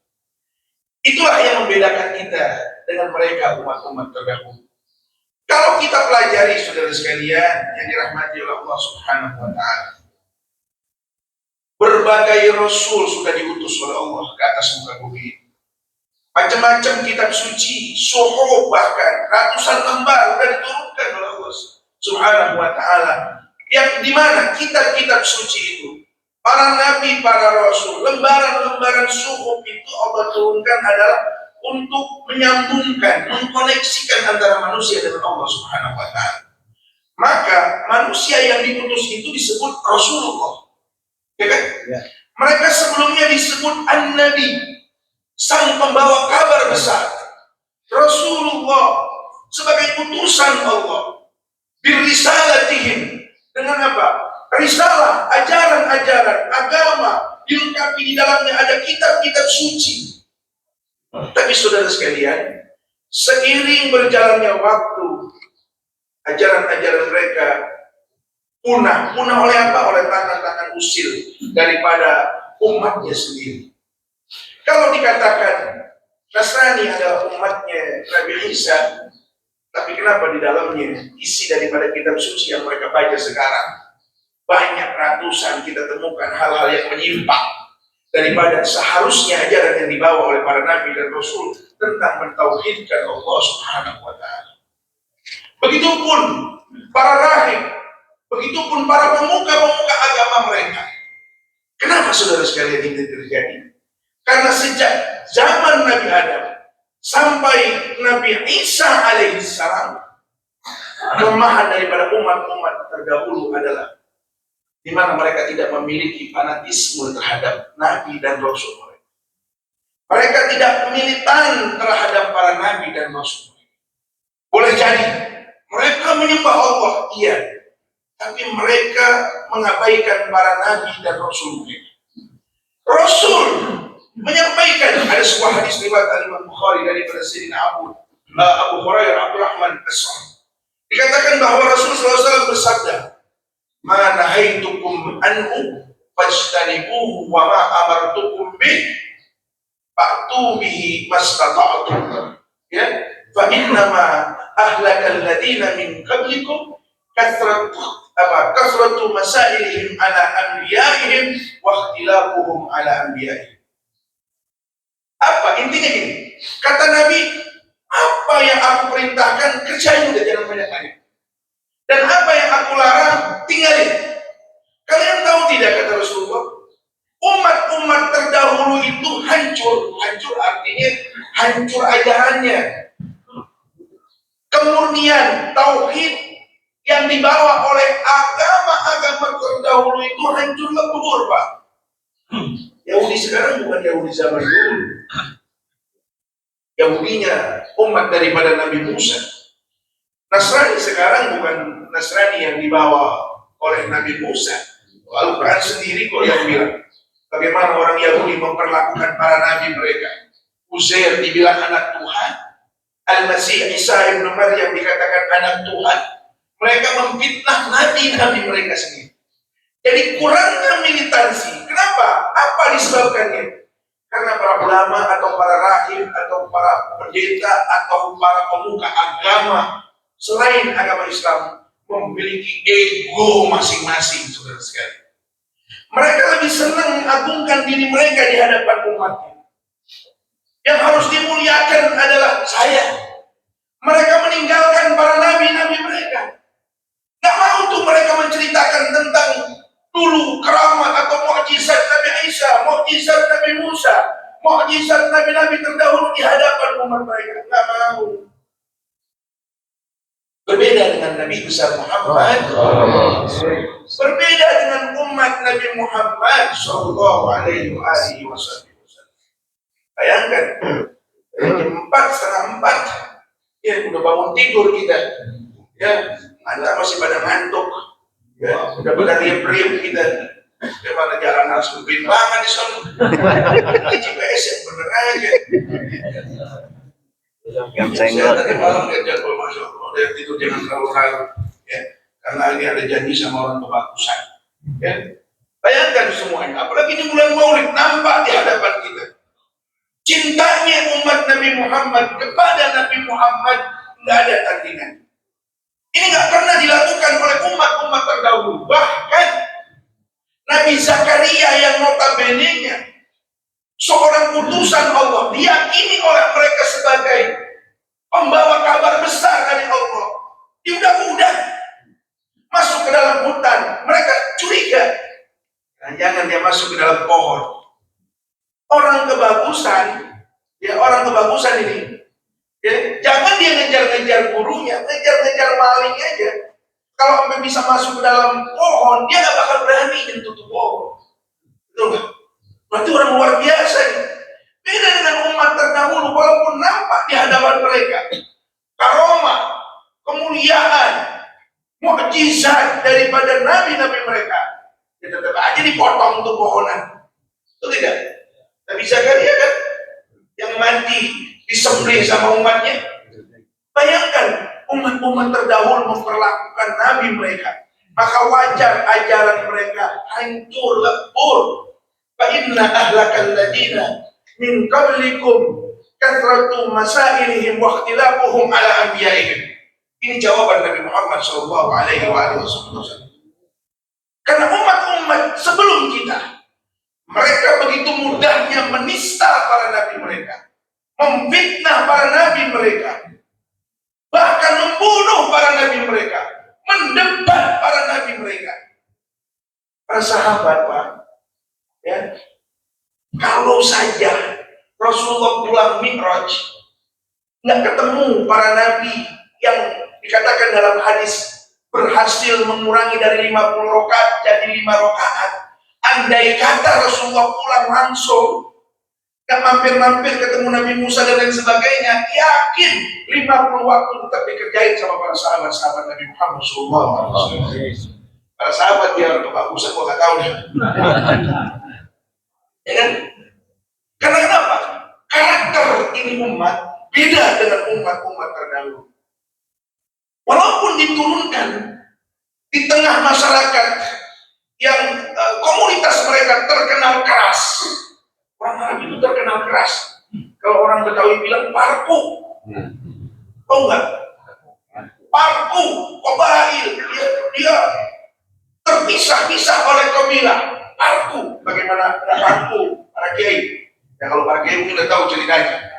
Itulah yang membedakan kita dengan mereka umat-umat terdahulu. Kalau kita pelajari, saudara sekalian yang dirahmati oleh Allah Subhanahu wa taala, berbagai rasul sudah diutus oleh Allah ke atas muka bumi. Macam-macam kitab suci, suhuf, bahkan ratusan lembar sudah diturunkan oleh Allah Subhanahu wa taala. Yang dimana kitab-kitab suci itu, para nabi, para rasul, lembaran-lembaran suhuf itu Allah turunkan adalah untuk menyambungkan, mengkoneksikan antara manusia dengan Allah Subhanahu wa taala. Maka manusia yang diutus itu disebut Rasulullah. Ya kan? Ya. Mereka sebelumnya disebut An-Nabi, sang pembawa kabar besar. Rasulullah sebagai utusan Allah. Birisalatihim, dengan apa? Risalah, ajaran-ajaran, agama, dilengkapi di dalamnya ada kitab-kitab suci. Tapi saudara sekalian, seiring berjalannya waktu, ajaran-ajaran mereka punah oleh apa? Oleh tangan-tangan usil daripada umatnya sendiri. Kalau dikatakan Nasrani adalah umatnya Nabi Isa, tapi kenapa di dalamnya isi daripada kitab suci yang mereka baca sekarang banyak ratusan kita temukan hal-hal yang menyimpang daripada seharusnya ajaran yang dibawa oleh para nabi dan rasul tentang mentauhidkan Allah Subhanahu wa taala. Begitupun para rahib, begitupun para pemuka-pemuka agama mereka. Kenapa saudara sekalian ini terjadi? Karena sejak zaman Nabi Adam sampai Nabi Isa alaihissalam, kelemahan daripada umat-umat terdahulu adalah di mana mereka tidak memiliki fanatisme terhadap Nabi dan Rasul mereka. Mereka tidak militan terhadap para Nabi dan Rasul mereka. Boleh jadi mereka menyembah Allah, iya, tapi mereka mengabaikan para Nabi dan Rasul mereka. Rasul menyampaikan, ada sebuah hadis riwayat Al-Imam Bukhari daripada Sayyidina Abu Hurairah Abdurrahman As-Sa'di. Dikatakan bahwa Rasulullah SAW bersabda, "Ma nahaitukum anhu fajtanibuhu wa ma amartukum bih fa'tu bihi mastata'tum." Ya, fa innama ahlakal ladina min qablikum kasratu masailihim ala anbiya'ihim wa ikhtilafuhum ala anbiya'ihim. Apa intinya ini? Kata Nabi, apa yang aku perintahkan kerjain, udah jangan banyak tanya. Dan apa yang aku larang tinggalin. Kalian tahu tidak, kata Rasulullah, umat-umat terdahulu itu hancur artinya hancur ajarannya. Kemurnian tauhid yang dibawa oleh agama-agama terdahulu itu hancur lebur, Pak. Yahudi sekarang bukan Yahudi zaman dulu. Yahudinya umat daripada Nabi Musa. Nasrani sekarang bukan Nasrani yang dibawa oleh Nabi Musa. Al-Quran sendiri kok yang bilang bagaimana orang Yahudi memperlakukan para nabi mereka. Uzair dibilang anak Tuhan, Al-Masih Isa ibn Maryam dikatakan anak Tuhan. Mereka memfitnah nabi-nabi mereka sendiri. Jadi kurangnya militansi. Kenapa? Apa disebabkannya? Karena para ulama atau para rahib atau para pendeta atau para pemuka agama selain agama Islam memiliki ego masing-masing, saudara sekalian. Mereka lebih senang mengagungkan diri mereka di hadapan umatnya. Yang harus dimuliakan adalah saya. Mereka meninggalkan para nabi-nabi mereka. Gak mau tuh mereka menceritakan tentang dulu keramat atau mukjizat Nabi Isa, mukjizat Nabi Musa, mukjizat nabi-nabi terdahulu di hadapan umat mereka. Gak mau. Berbeda dengan Nabi besar Muhammad, berbeda dengan umat Nabi Muhammad Sallallahu Alaihi Wasallam. Bayangkan, jam 4, setengah 4, ya udah bangun tidur kita, ya mata masih pada ngantuk, ya udah pada riap-riap kita, ya mana jalan harus lebih banget di sana, GPS yang bener aja. Yang Saya tadi malam lihat jadwal Masya Allah, dia tidur jangan terlalu larut, ya, karena ini ada janji sama orang kebagusan. Ya. Bayangkan semuanya, apalagi di bulan Maulid nampak di hadapan kita. Cintanya umat Nabi Muhammad kepada Nabi Muhammad nggak ada tandingan. Ini nggak pernah dilakukan oleh umat-umat terdahulu. Bahkan Nabi Zakaria yang notabene-nya seorang utusan Allah, diyakini oleh mereka sebagai pembawa kabar besar dari Allah. Diudah-udah masuk ke dalam hutan, mereka curiga. Jangan dia masuk ke dalam pohon. Orang kebagusan, ya orang kebagusan ini, ya, jangan dia ngejar-ngejar gurunya, ngejar-ngejar maling aja. Kalau sampai bisa masuk ke dalam pohon, dia nggak bakal berani nyentuh pohon. Betul nggak? Berarti orang luar biasa nih. Beda dengan umat terdahulu, walaupun nampak di hadapan mereka karomah, kemuliaan, mukjizat daripada nabi-nabi mereka, ya tetap aja dipotong tuh pohonan. Itu tidak? Nabi Zakaria kan yang mati disembelih sama umatnya. Bayangkan umat-umat terdahulu memperlakukan nabi mereka, maka wajar ajaran mereka hancur lebur. Fa inna ahlakal ladina min qablikum kathratu masailihim wa ikhtilafuhum ala anbiya'ihim. Ini jawaban Nabi Muhammad sallallahu alaihi wasallam. Karena umat-umat sebelum kita, mereka begitu mudahnya menista para nabi mereka, memfitnah para nabi mereka, bahkan membunuh para nabi mereka, mendebat para nabi mereka. Para sahabat, Pak, ya, kalau saja Rasulullah pulang Mi'raj nggak ketemu para nabi yang dikatakan dalam hadis berhasil mengurangi dari 50 rakaat jadi 5 rakaat. Andai kata Rasulullah pulang langsung, gak mampir-mampir ketemu Nabi Musa dan lain sebagainya, yakin 50 waktu tetap dikerjain sama para sahabat-sahabat Nabi Muhammad SAW. Para sahabat dia kebagusan, gua gak tahu deh. Ya kan? Karena kenapa? Karakter ini umat beda dengan umat-umat terdahulu. Walaupun diturunkan di tengah masyarakat yang komunitas mereka terkenal keras. Orang Arab itu terkenal keras. Kalau orang Betawi bilang parku, tahu nggak? Parku, qabail, dia terpisah-pisah oleh kabilah. Parku, bagaimana parku para kiai? Ya kalau para kiai mungkin udah tahu ceritanya.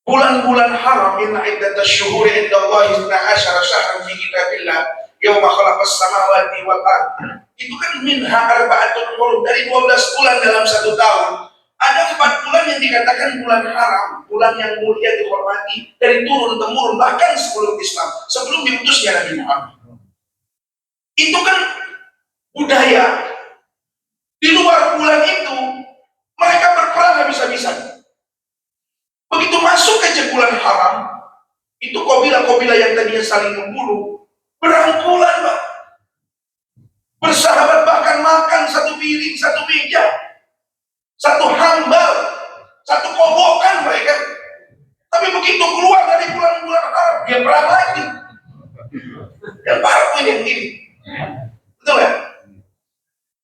Bulan-bulan haram inna iddatash syuhuri indallahi 12 syahran fi kitabillah yauma khalaqas samawati wal ardh. Itu kan minha arba'atun hurum, dari 12 bulan dalam 1 tahun. Ada 4 bulan yang dikatakan bulan haram, bulan yang mulia dihormati dari turun temurun bahkan sebelum Islam, sebelum diutusnya Nabi Muhammad. Itu kan budaya. Di luar bulan itu mereka berperang habis-habisan. Begitu masuk ke bulan haram, itu kabilah kabilah yang tadinya saling membunuh berangkulan, Pak. Bersahabat, bahkan makan satu piring, satu meja, satu hambal, satu kobokan mereka. Tapi begitu keluar dari bulan-bulan Arab, dia perang lagi. Dan para yang ini, betul nggak?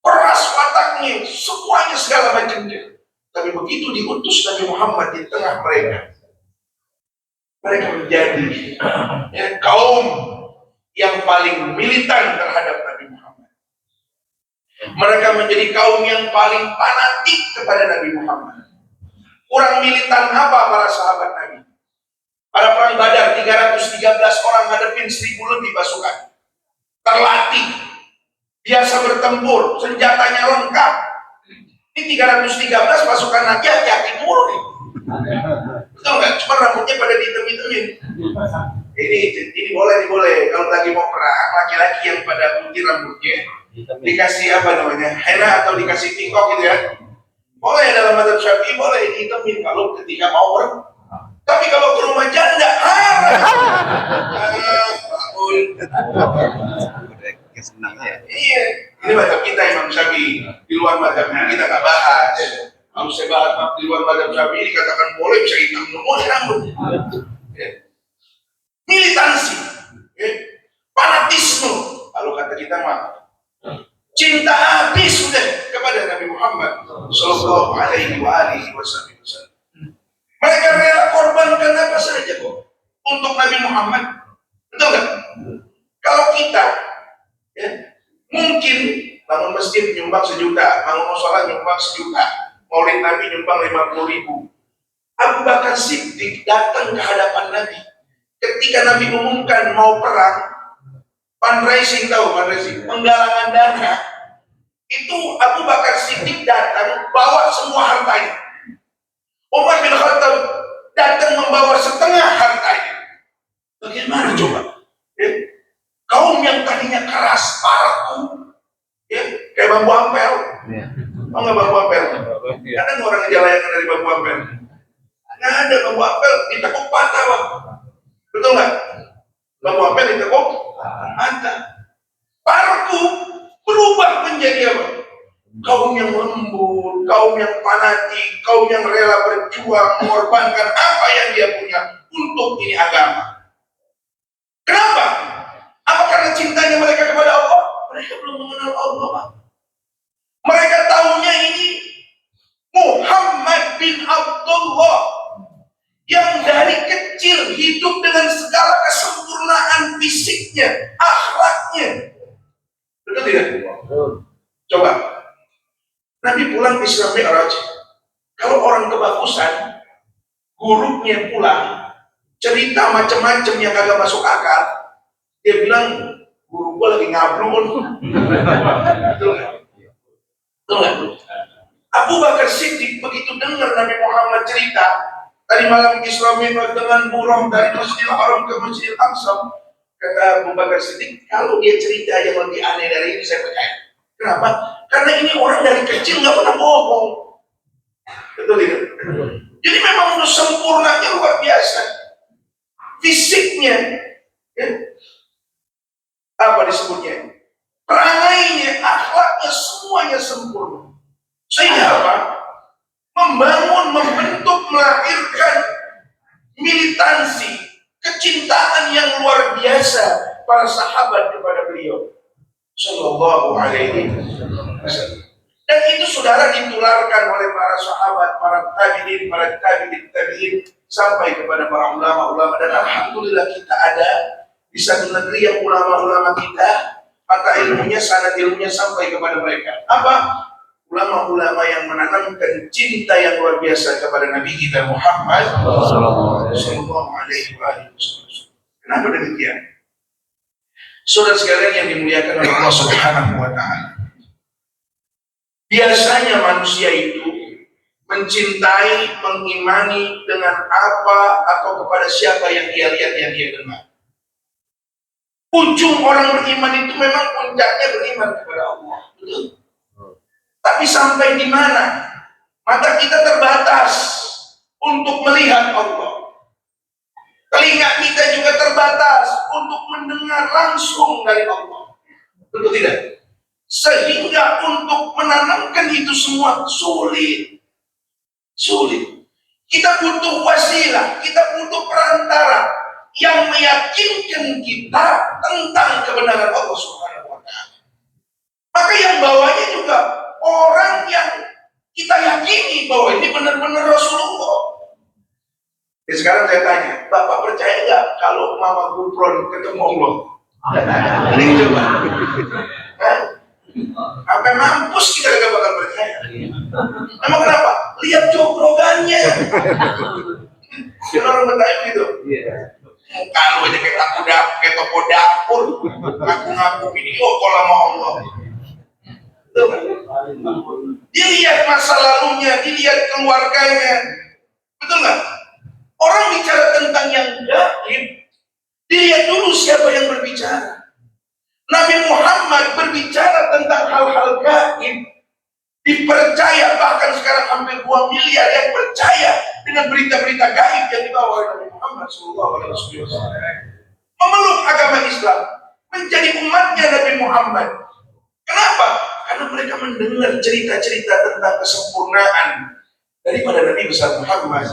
Peras wataknya, semuanya segala macamnya. Tapi begitu diutus Nabi Muhammad di tengah mereka, mereka menjadi kaum yang paling militan terhadap Nabi Muhammad. Mereka menjadi kaum yang paling fanatik kepada Nabi Muhammad. Kurang militan apa para sahabat Nabi? Pada perang Badar 313 orang hadapin 1000 lebih pasukan. Terlatih, biasa bertempur, senjatanya lengkap. Ini 313 pasukan Nabi hati-hati mulu nih. Betul nggak? Cuma rambutnya pada dihitam-hitamin. Ini boleh. Kalau lagi mau perang, laki-laki yang pada putih rambutnya dikasih apa namanya, henna atau dikasih pingkok gitu ya. Boleh, dalam mazhab Syafi'i boleh dihitamin kalau ketika mau perang. Tapi kalau ke rumah janda, iya, ini mazhab kita Imam Syafi'i. Di luar mazhab kita nggak bahas. Kalau saya bahas di luar mazhab Syafi'i dikatakan boleh, bisa hitam boleh rambut. Militansi, fanatisme. Kalau kata kita mah cinta habis sudah kepada Nabi Muhammad Sallallahu Alaihi Wasallam. Mereka rela korbankan apa saja kok untuk Nabi Muhammad, betul nggak? Kalau kita mungkin bangun masjid nyumbang 1 juta, bangun musola nyumbang 1 juta, maulid Nabi nyumbang 50.000. Abu Bakar Siddiq datang ke hadapan Nabi ketika Nabi umumkan mau perang, fundraising, tahu fundraising, penggalangan dana. Itu Abu Bakar Siddiq datang bawa semua hartanya. Umar bin Khattab datang membawa setengah hartanya. Bagaimana coba? Kaum yang tadinya keras, paraku, kayak bambu ampel. Mau nggak bambu ampel? Ada orang ngejalanan dari bambu ampel? Nggak ada. Bambu ampel ditekuk patah, Pak. Betul nggak? Bambu ampel ditekuk patah. Paraku berubah menjadi apa? Kaum yang lembut, kaum yang fanatik, kaum yang rela berjuang, mengorbankan apa yang dia punya untuk ini agama. Kenapa? Apa karena cintanya mereka kepada Allah? Mereka belum mengenal Allah, Pak. Mereka tahunya ini Muhammad bin Abdullah yang dari kecil hidup dengan segala kesempurnaan fisiknya, akhlaknya. Betul tidak? Coba. Nabi pulang Isra Mi'raj, kalau orang kebagusan, gurunya pulang, cerita macam-macam yang kagak masuk akal, dia bilang, guru gua lagi ngablun. Betul nggak? Betul nggak? Abu Bakar Siddiq begitu dengar Nabi Muhammad cerita, tadi malam Isra Mi'raj dengan burung dari Masjidil Haram ke Masjidil Aqsa, kata Abu Bakar Siddiq, kalau dia cerita yang lebih aneh dari ini, saya percaya. Kenapa? Karena ini orang dari kecil nggak pernah bohong. Betul tidak? Jadi memang udah sempurnanya luar biasa. Fisiknya, apa disebutnya? Perangainya, akhlaknya, semuanya sempurna. Sehingga apa? Membangun, membentuk, melahirkan militansi, kecintaan yang luar biasa para sahabat kepada beliau Sallallahu Alaihi Wasallam. Dan itu saudara ditularkan oleh para sahabat, para tabi'in, para tabi'in sampai kepada para ulama-ulama. Dan alhamdulillah kita ada di satu negeri yang ulama-ulama kita mata ilmunya, sanad ilmunya sampai kepada mereka. Apa? Ulama-ulama yang menanamkan cinta yang luar biasa kepada Nabi kita Muhammad Sallallahu Alaihi Wasallam. Kenapa demikian? Saudara sekalian yang dimuliakan oleh Allah Subhanahu wa Ta'ala, biasanya manusia itu mencintai, mengimani dengan apa atau kepada siapa yang dia lihat, yang dia dengar. Ujung orang beriman itu memang puncaknya beriman kepada Allah, betul. Tapi sampai di mana? Mata kita terbatas untuk melihat Allah. Telinga kita juga terbatas untuk mendengar langsung dari Allah. Betul tidak? Sehingga untuk menanamkan itu semua sulit. Kita butuh wasilah, kita butuh perantara yang meyakinkan kita tentang kebenaran Allah Subhanahu wa Ta'ala. Maka yang bawanya juga orang yang kita yakini bahwa ini benar-benar Rasulullah. Ya, sekarang saya tanya, Bapak percaya nggak kalau Mama Gufron ketemu Allah? Ini coba. Sampai mampus kita gak bakal percaya. Emang kenapa? Lihat joglogannya. Orang bertanya gitu. Kalau aja kayak toko dapur, ngaku-ngaku video call sama Allah. Dilihat masa lalunya, dilihat keluarganya, betul nggak? Orang bicara tentang yang gaib, dilihat dulu siapa yang berbicara. Nabi Muhammad berbicara tentang hal-hal gaib, dipercaya, bahkan sekarang hampir 2 miliar yang percaya dengan berita-berita gaib yang dibawa oleh Nabi Muhammad SAW. Memeluk agama Islam, menjadi umatnya Nabi Muhammad. Kenapa? Karena mereka mendengar cerita-cerita tentang kesempurnaan daripada Nabi besar Muhammad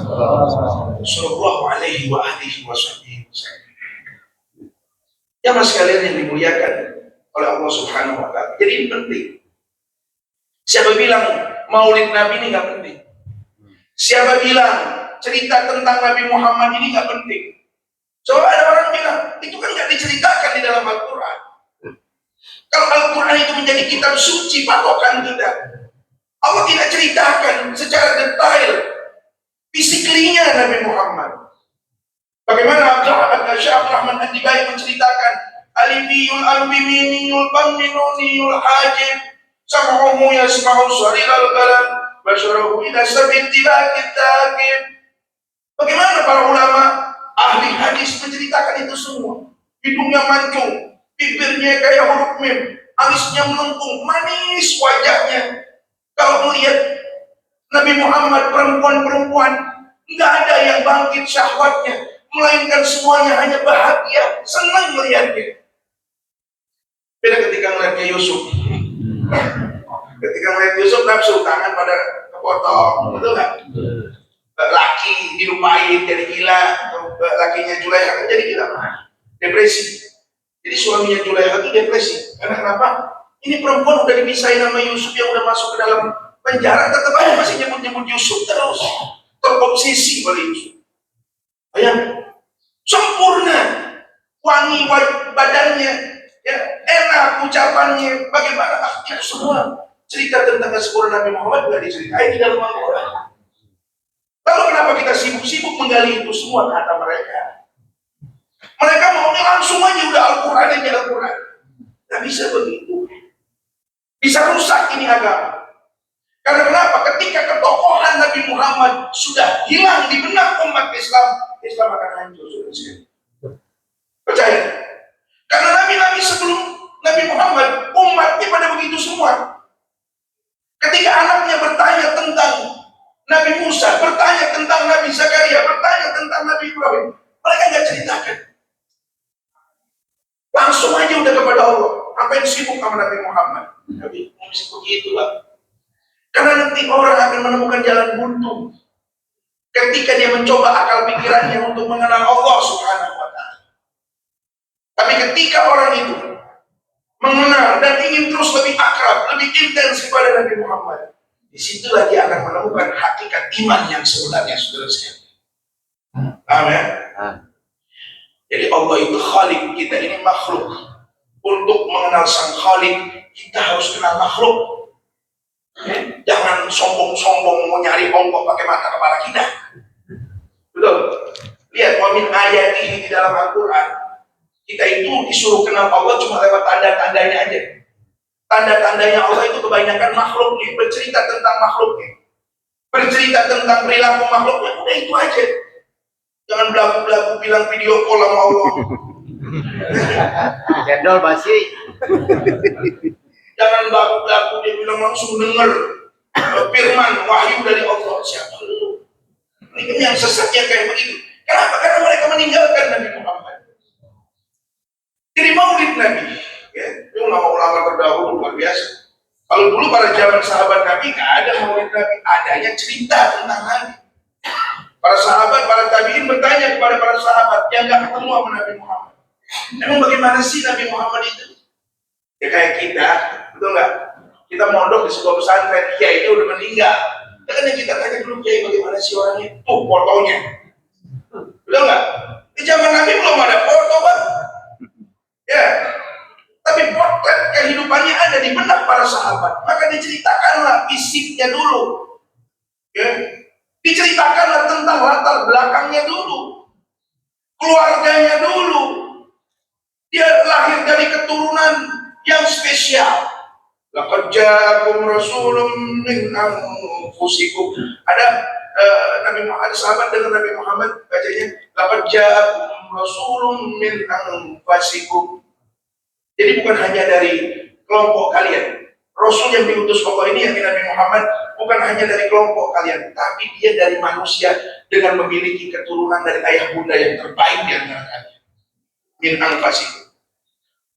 Sallallahu Alaihi Wasallam. Ya mas sekalian yang dimuliakan oleh Allah Subhanahu Wa Taala. Jadi ini penting. Siapa bilang Maulid Nabi ini nggak penting? Siapa bilang cerita tentang Nabi Muhammad ini nggak penting? Coba ada orang bilang itu kan nggak diceritakan di dalam Al-Quran. Kalau Al-Quran itu menjadi kitab suci patokan kita, Allah tidak ceritakan secara detail fisiklinya Nabi Muhammad. Bagaimana Syekh Rahman Ad-Dibai menceritakan alifiyul albiminiul bamminuniyul hajib sam'uhu yasma'u sarilal kalam basyarahu ila sabitibakit takib. Bagaimana para ulama ahli hadis menceritakan itu semua. Hidungnya mancung, bibirnya kayak huruf mim, alisnya melengkung, manis wajahnya. Kalau melihat Nabi Muhammad perempuan-perempuan, nggak ada yang bangkit syahwatnya, melainkan semuanya hanya bahagia, senang melihatnya. Beda ketika melihatnya Yusuf. Ketika melihat Yusuf nafsu, tangan pada kepotong, betul nggak? Laki dilupain jadi gila, lakinya Zulaikha kan jadi gila, depresi. Jadi suaminya Zulaikha itu depresi. Karena kenapa? Ini perempuan udah dipisahin sama Yusuf yang udah masuk ke dalam penjara, tetap aja masih nyebut-nyebut Yusuf terus, terobsesi oleh Yusuf. Bayang, sempurna, wangi badannya, ya, enak ucapannya, bagaimana itu semua cerita tentang kesempurnaan Nabi Muhammad tidak diceritain di dalam Al-Quran. Lalu kenapa kita sibuk-sibuk menggali itu semua kata mereka? Mereka maunya langsung aja udah Al-Quran aja Al-Quran. Tidak bisa begitu. Bisa rusak ini agama. Karena kenapa? Ketika ketokohan Nabi Muhammad sudah hilang di benak umat Islam, Islam akan hancur. Percaya? Karena nabi-nabi sebelum Nabi Muhammad, umatnya pada begitu semua. Ketika anaknya bertanya tentang Nabi Musa, bertanya tentang Nabi Zakaria, bertanya tentang Nabi Ibrahim, mereka nggak ceritakan. Langsung aja udah kepada Allah. Apa yang sibuk sama Nabi Muhammad? Nabi mesti begitu lah. Karena nanti orang akan menemukan jalan buntu ketika dia mencoba akal pikirannya untuk mengenal Allah Subhanahu wa Ta'ala. Tapi ketika orang itu mengenal dan ingin terus lebih akrab, lebih intens kepada Nabi Muhammad, disitulah dia akan menemukan hakikat iman yang sebenarnya, saudara sekalian. Amin. Jadi Allah itu Khalik, kita ini makhluk. Untuk mengenal Sang Khalik, kita harus kenal makhluk. Jangan sombong-sombong mau nyari Allah pakai mata kepala kita. Betul. Lihat, wa min ayatihi di dalam Al-Quran, kita itu disuruh kenal Allah cuma lewat tanda-tandanya aja. Tanda-tandanya Allah itu kebanyakan makhluknya, bercerita tentang makhluknya, bercerita tentang perilaku makhluknya, udah itu aja. Jangan belagu-belagu bilang video call sama Allah. Cendol basi. Jangan belagu-belagu dia bilang langsung dengar firman wahyu dari Allah. Siapa lu? Ini yang sesatnya kayak begitu. Kenapa? Karena mereka meninggalkan Nabi Muhammad. Jadi maulid Nabi, ya, itu ulama-ulama terdahulu luar biasa. Kalau dulu pada zaman sahabat Nabi nggak ada maulid Nabi, adanya cerita tentang Nabi. Para sahabat, para tabiin bertanya kepada para sahabat yang nggak ketemu sama Nabi Muhammad. Emang bagaimana sih Nabi Muhammad itu? Ya kayak kita, betul nggak? Kita mondok di sebuah pesantren, kiai udah meninggal. Ya kan yang kita tanya dulu, kiai bagaimana sih orangnya? Tuh fotonya, betul nggak? Di zaman Nabi belum ada foto, Bang. Ya, tapi potret kehidupannya ada di benak para sahabat. Maka diceritakanlah fisiknya dulu, ya. Diceritakanlah tentang latar belakangnya dulu, keluarganya dulu. Dia lahir dari keturunan yang spesial. Laqad ja'akum rasulun min anfusikum. Ada Nabi Muhammad, sahabat dengan Nabi Muhammad bacanya laqad ja'akum rasulun min anfusikum. Jadi bukan hanya dari kelompok kalian. Rasul yang diutus pokok ini, yang Nabi Muhammad, bukan hanya dari kelompok kalian, tapi dia dari manusia dengan memiliki keturunan dari ayah bunda yang terbaik di antara kalian. Min anfusikum.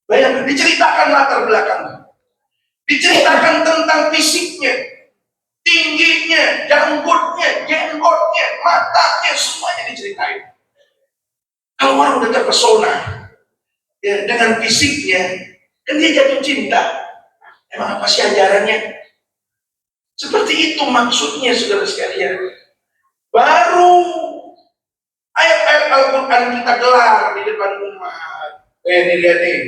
Bayangkan, diceritakan latar belakangnya, diceritakan tentang fisiknya, tingginya, jenggotnya, matanya, semuanya diceritain. Kalau orang udah terpesona ya, dengan fisiknya, kan dia jatuh cinta. Emang apa sih ajarannya? Seperti itu maksudnya, saudara sekalian. Baru ayat-ayat Al-Quran kita gelar di depan umat. Lihat nih.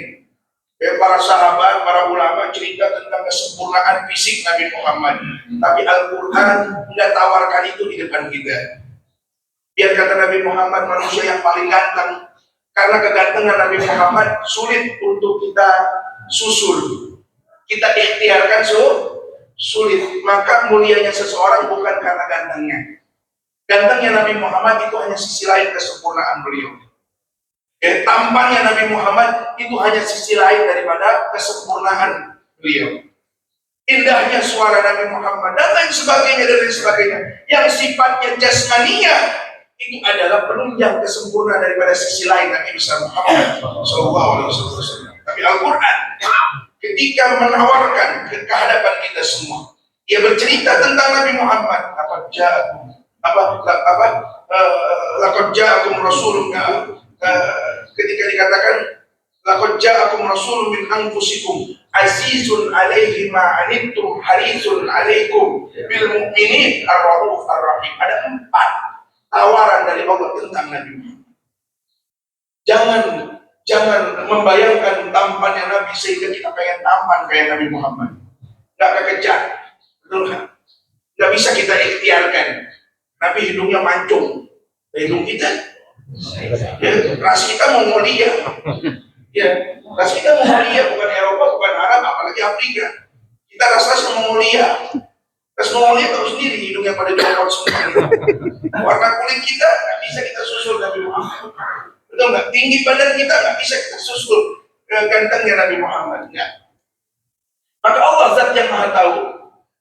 Para sahabat, para ulama cerita tentang kesempurnaan fisik Nabi Muhammad. Tapi Al-Quran nggak tawarkan itu di depan kita. Biar kata Nabi Muhammad manusia yang paling ganteng. Karena kegantengan Nabi Muhammad sulit untuk kita susul. Kita ikhtiarkan sulit. Maka mulianya seseorang bukan karena gantengnya. Gantengnya Nabi Muhammad itu hanya sisi lain kesempurnaan beliau. Tampannya Nabi Muhammad itu hanya sisi lain daripada kesempurnaan beliau. Indahnya suara Nabi Muhammad dan lain sebagainya. Yang sifatnya jasmania itu adalah penunjang kesempurnaan daripada sisi lain Nabi Muhammad SAW. Tapi Al-Quran ketika menawarkan ke hadapan kita semua, dia bercerita tentang Nabi Muhammad. Laqad ja'akum rasulun, ketika dikatakan laqad ja'akum rasulun min anfusikum azizun 'alaihi ma 'anittum harisun 'alaikum bil mu'minin ar-rauf ar-rahim. Ada 4 tawaran dari Allah tentang Nabi Muhammad. Jangan membayangkan tampannya Nabi sehingga kita pengen tampan kayak Nabi Muhammad. Nggak kekejar, betul nggak? Nggak bisa kita ikhtiarkan. Nabi hidungnya mancung, hidung kita, ya, ras kita Mongolia, ya, ras kita Mongolia, bukan Eropa, bukan Arab, apalagi Afrika. Kita ras Mongolia, ras Mongolia tahu sendiri hidungnya pada copot semua. Warna kulit kita nggak bisa kita susul Nabi Muhammad. Betul nggak? Tinggi badan kita nggak bisa kita susul gantengnya Nabi Muhammad. Nggak. Maka Allah Zat yang Maha Tahu,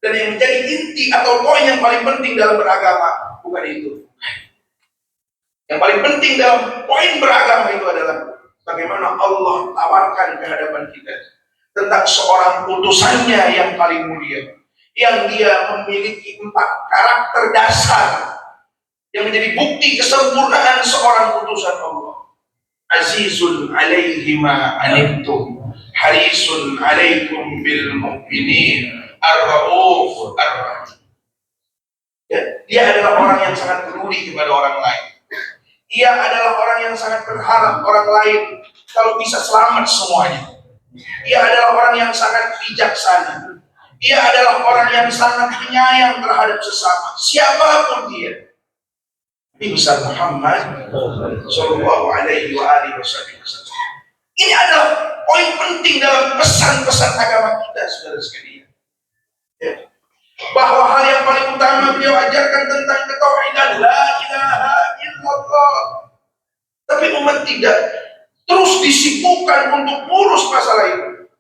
dan yang menjadi inti atau poin yang paling penting dalam beragama bukan itu. Yang paling penting dalam poin beragama itu adalah bagaimana Allah tawarkan ke hadapan kita tentang seorang utusannya yang paling mulia, yang dia memiliki 4 karakter dasar yang menjadi bukti kesempurnaan seorang utusan Allah. Azizun 'alaihi ma 'anittum harisun 'alaikum bil mu'minin ar-rauf ar-rahim. Ya, dia adalah orang yang sangat peduli kepada orang lain. Ia adalah orang yang sangat berharap orang lain kalau bisa selamat semuanya. Ia adalah orang yang sangat bijaksana. Ia adalah orang yang sangat penyayang terhadap sesama, siapapun dia. Nabi besar Muhammad Sallallahu Alaihi Wasallam. Ini adalah poin penting dalam pesan-pesan agama kita, saudara sekalian. Ya. Bahwa hal yang paling utama beliau ajarkan tentang ketauhidan, la ilaha illallah. Tapi umat tidak terus disibukkan untuk urus masalah itu.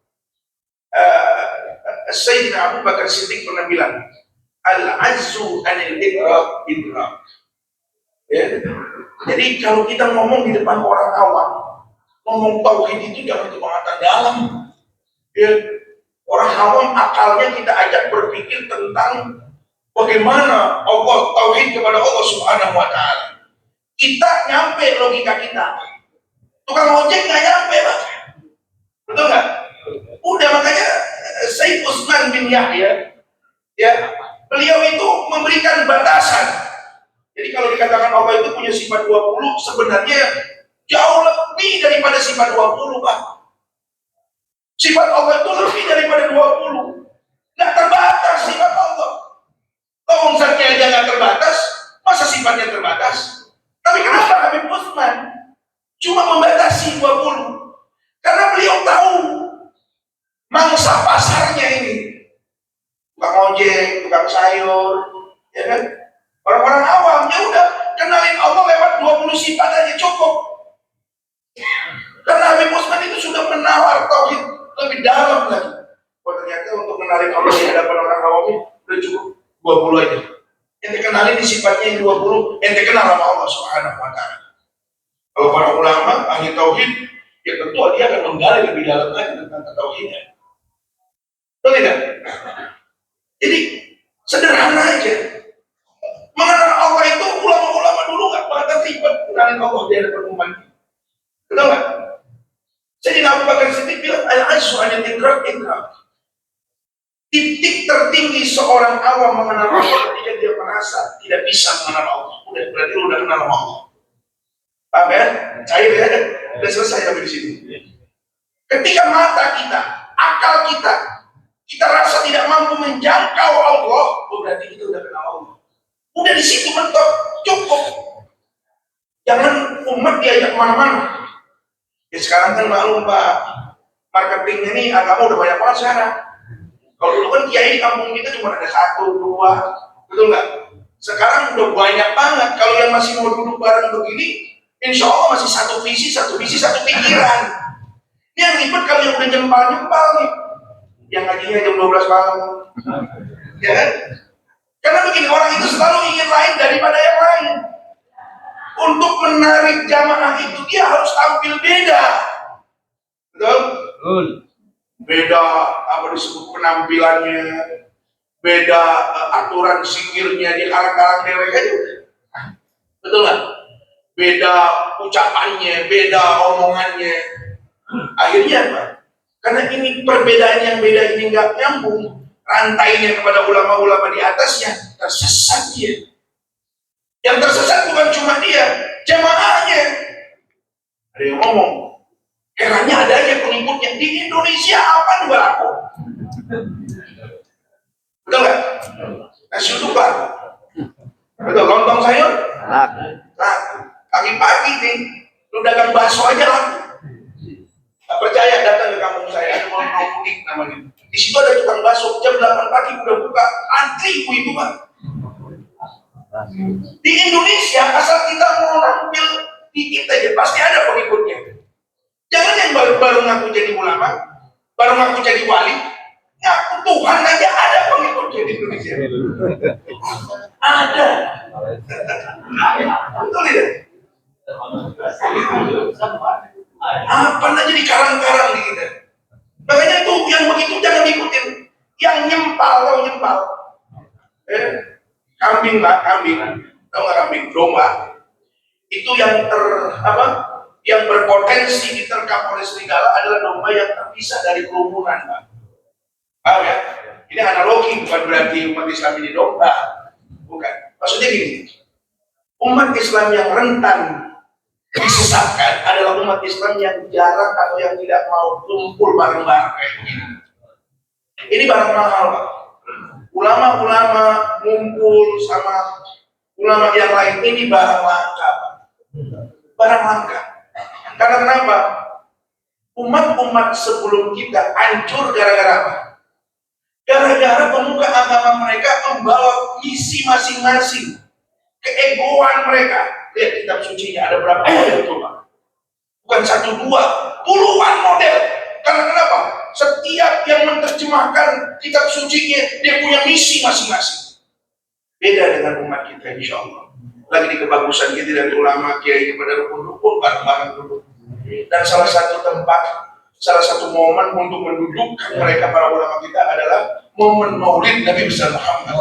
Sayyidina Abu Bakar Siddiq pernah bilang, al-azzu anil idrak idrak. Ya. Jadi kalau kita ngomong di depan orang awam, ngomong tauhid itu jangan kebangatan dalam. Ya, orang awam akalnya kita ajak berpikir tentang bagaimana Allah tauhid kepada Allah Subhanahu wa taala. Kita nyampe logika kita. Tukang ojek nggak nyampe, Pak. Betul nggak? Udah, makanya Sayyid Utsman bin Yahya, ya, beliau itu memberikan batasan. Jadi kalau dikatakan Allah itu punya sifat 20, sebenarnya jauh lebih daripada sifat 20, Pak. Sifat Allah itu lebih daripada 20. Nggak terbatas sifat Allah. Kalau zatnya aja nggak terbatas, masa sifatnya terbatas? Tapi kenapa Habib Utsman cuma membatasi 20? Karena beliau tahu mangsa pasarnya ini. Tukang ojek, tukang sayur, ya kan? Orang-orang awam, ya udah kenalin Allah lewat 20 sifat aja cukup. Karena Habib Utsman itu sudah menawar tauhid lebih dalam lagi. Oh, ternyata untuk kenalin Allah di hadapan orang awam ini udah cukup 20 aja. Ente kenalin di sifatnya yang 20, ente kenal sama Allah Subhanahu wa taala. Kalau para ulama ahli tauhid, ya tentu dia akan menggali lebih dalam lagi tentang tauhidnya. Betul tidak? Jadi sederhana aja. Mengenal Allah itu ulama-ulama dulu nggak pernah ribet kenalin Allah di hadapan umat. Betul nggak? Sayyidina Abu Bakar Siddiq bilang al-ajzu an idrak. Titik tertinggi seorang awam mengenal Allah ketika dia merasa tidak bisa mengenal Allah. Udah, berarti lu udah kenal Allah. Paham ya? Cair ya? Udah selesai sampai di sini. Ketika mata kita, akal kita rasa tidak mampu menjangkau Allah, berarti kita udah kenal Allah. Udah di situ mentok, cukup. Jangan umat diajak kemana-mana. Ya sekarang kan maklum Pak, marketing ini agama udah banyak banget sekarang. Kalau dulu kan kiai di kampung kita cuma ada 1, 2, betul nggak? Sekarang udah banyak banget. Kalau yang masih mau duduk bareng begini, insya Allah masih satu visi, satu pikiran. Ini yang ribet kalau yang udah nyempal nih, yang ngajinya jam 12 malam, ya kan? Karena begini, orang itu selalu ingin lain daripada yang lain. Untuk menarik jamaah itu dia harus tampil beda, betul? Beda apa disebut penampilannya, beda aturan zikirnya, dia kalang-kalang dewek aja, betul nggak? Beda ucapannya, beda omongannya. Akhirnya apa? Karena ini perbedaan yang beda ini nggak nyambung, rantainya kepada ulama-ulama di atasnya, tersesat dia. Yang tersesat bukan cuma dia, jamaahnya. Ada yang ngomong, herannya ada aja pengikutnya. Di Indonesia apa nih berlaku? Betul nggak? Nasi uduk laku. Betul, lontong sayur? Laku. Pagi-pagi nih, lu dagang bakso aja laku. Gak percaya, datang ke kampung saya, ada mau mudik namanya. Di situ ada tukang bakso, jam 8 pagi udah buka, antri ibu-ibu Pak. Di Indonesia, asal kita mau nampil dikit aja, pasti ada pengikutnya. Jangan yang baru ngaku jadi ulama, baru ngaku jadi wali, ngaku Tuhan aja ada pengikutnya di Indonesia. Ada. Betul tidak? Apa aja di karang-karang di kita. Makanya tuh yang begitu jangan diikutin. Yang nyempal. Kambing Pak, kambing. Tahu nggak kambing? Domba. Itu yang yang berpotensi diterkam oleh serigala adalah domba yang terpisah dari kerumunan, Pak. Paham ya? Ini analogi, bukan berarti umat Islam ini domba. Bukan. Maksudnya gini, umat Islam yang rentan disesatkan adalah umat Islam yang jarang atau yang tidak mau kumpul bareng-bareng kayak begini. Ini barang mahal, Pak. Ulama-ulama ngumpul sama ulama yang lain ini barang langka, Pak. Barang langka. Karena kenapa? Umat-umat sebelum kita hancur gara-gara apa? Gara-gara pemuka agama mereka membawa misi masing-masing, keegoan mereka. Lihat kitab sucinya ada berapa model itu, Pak? Bukan 1, 2, puluhan model. Karena kenapa? Setiap yang menerjemahkan kitab sucinya dia punya misi masing-masing. Beda dengan umat kita, insya Allah. lagi di kebagusan gitu dari ulama kiai pada rukun-rukun bareng-bareng dulu. Dan salah satu tempat, salah satu momen untuk mendudukkan mereka para ulama kita adalah momen Maulid Nabi besar Muhammad.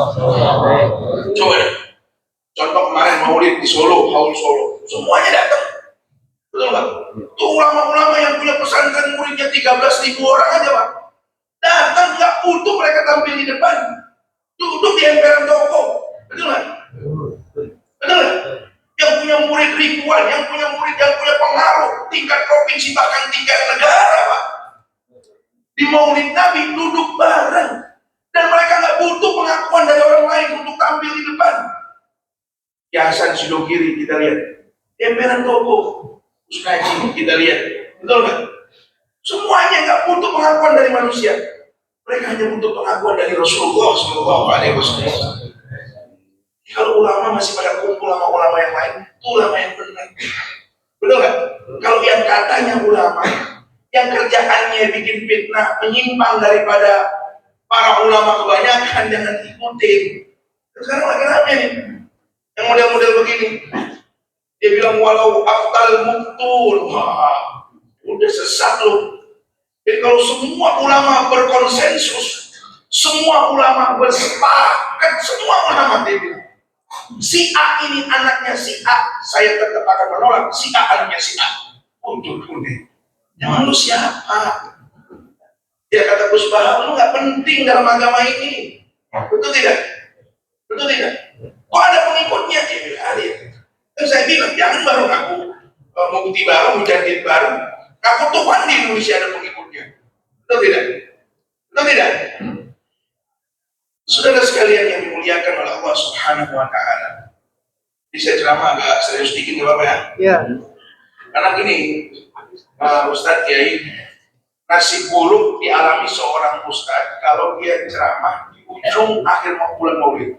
Coba deh, contoh kemarin Maulid di Solo, Haul Solo, semuanya datang, betul nggak? Tuh ulama-ulama yang punya pesantren muridnya 13.000 orang aja Pak, datang nggak butuh mereka tampil di depan, duduk di emperan toko, betul nggak? Betul nggak? Yang punya murid ribuan, yang punya murid yang punya pengaruh tingkat provinsi bahkan tingkat negara Pak, di Maulid Nabi duduk bareng dan mereka nggak butuh pengakuan dari orang lain untuk tampil di depan. Ya Hasan Sidogiri kita lihat, emperan toko, Usnaji kita lihat, betul nggak? Semuanya nggak butuh pengakuan dari manusia, mereka hanya butuh pengakuan dari Rasulullah SAW. Kalau ulama masih pada kumpul sama ulama yang lain, itu ulama yang benar. Betul nggak? Kalau yang katanya ulama, yang kerjaannya bikin fitnah, menyimpang daripada para ulama kebanyakan, jangan ikutin. Sekarang lagi rame nih, yang model-model begini. Dia bilang walau aftal muktul, wah, udah sesat loh. Jadi kalau semua ulama berkonsensus, semua ulama bersepakat, semua ulama dia bilang, si A ini anaknya si A, saya tetap akan menolak. Si A anaknya si A. Untuk ini, jangan lu siapa? Dia kata Gus Bahar, lu nggak penting dalam agama ini. Betul tidak? Betul tidak? Kok ada pengikutnya? Dia bilang ada. Dan saya bilang jangan baru ngaku mukti baru, mujadid baru. Ngaku Tuhan di Indonesia ada pengikutnya. Betul tidak? Betul tidak? Saudara sekalian yang dimuliakan oleh Allah Subhanahu wa Ta'ala. Jadi saya ceramah agak serius dikit, nggak apa-apa ya? Iya. Karena gini, Ustadz Kiai, nasib buruk dialami seorang Ustadz kalau dia ceramah di ujung akhir bulan Maulid.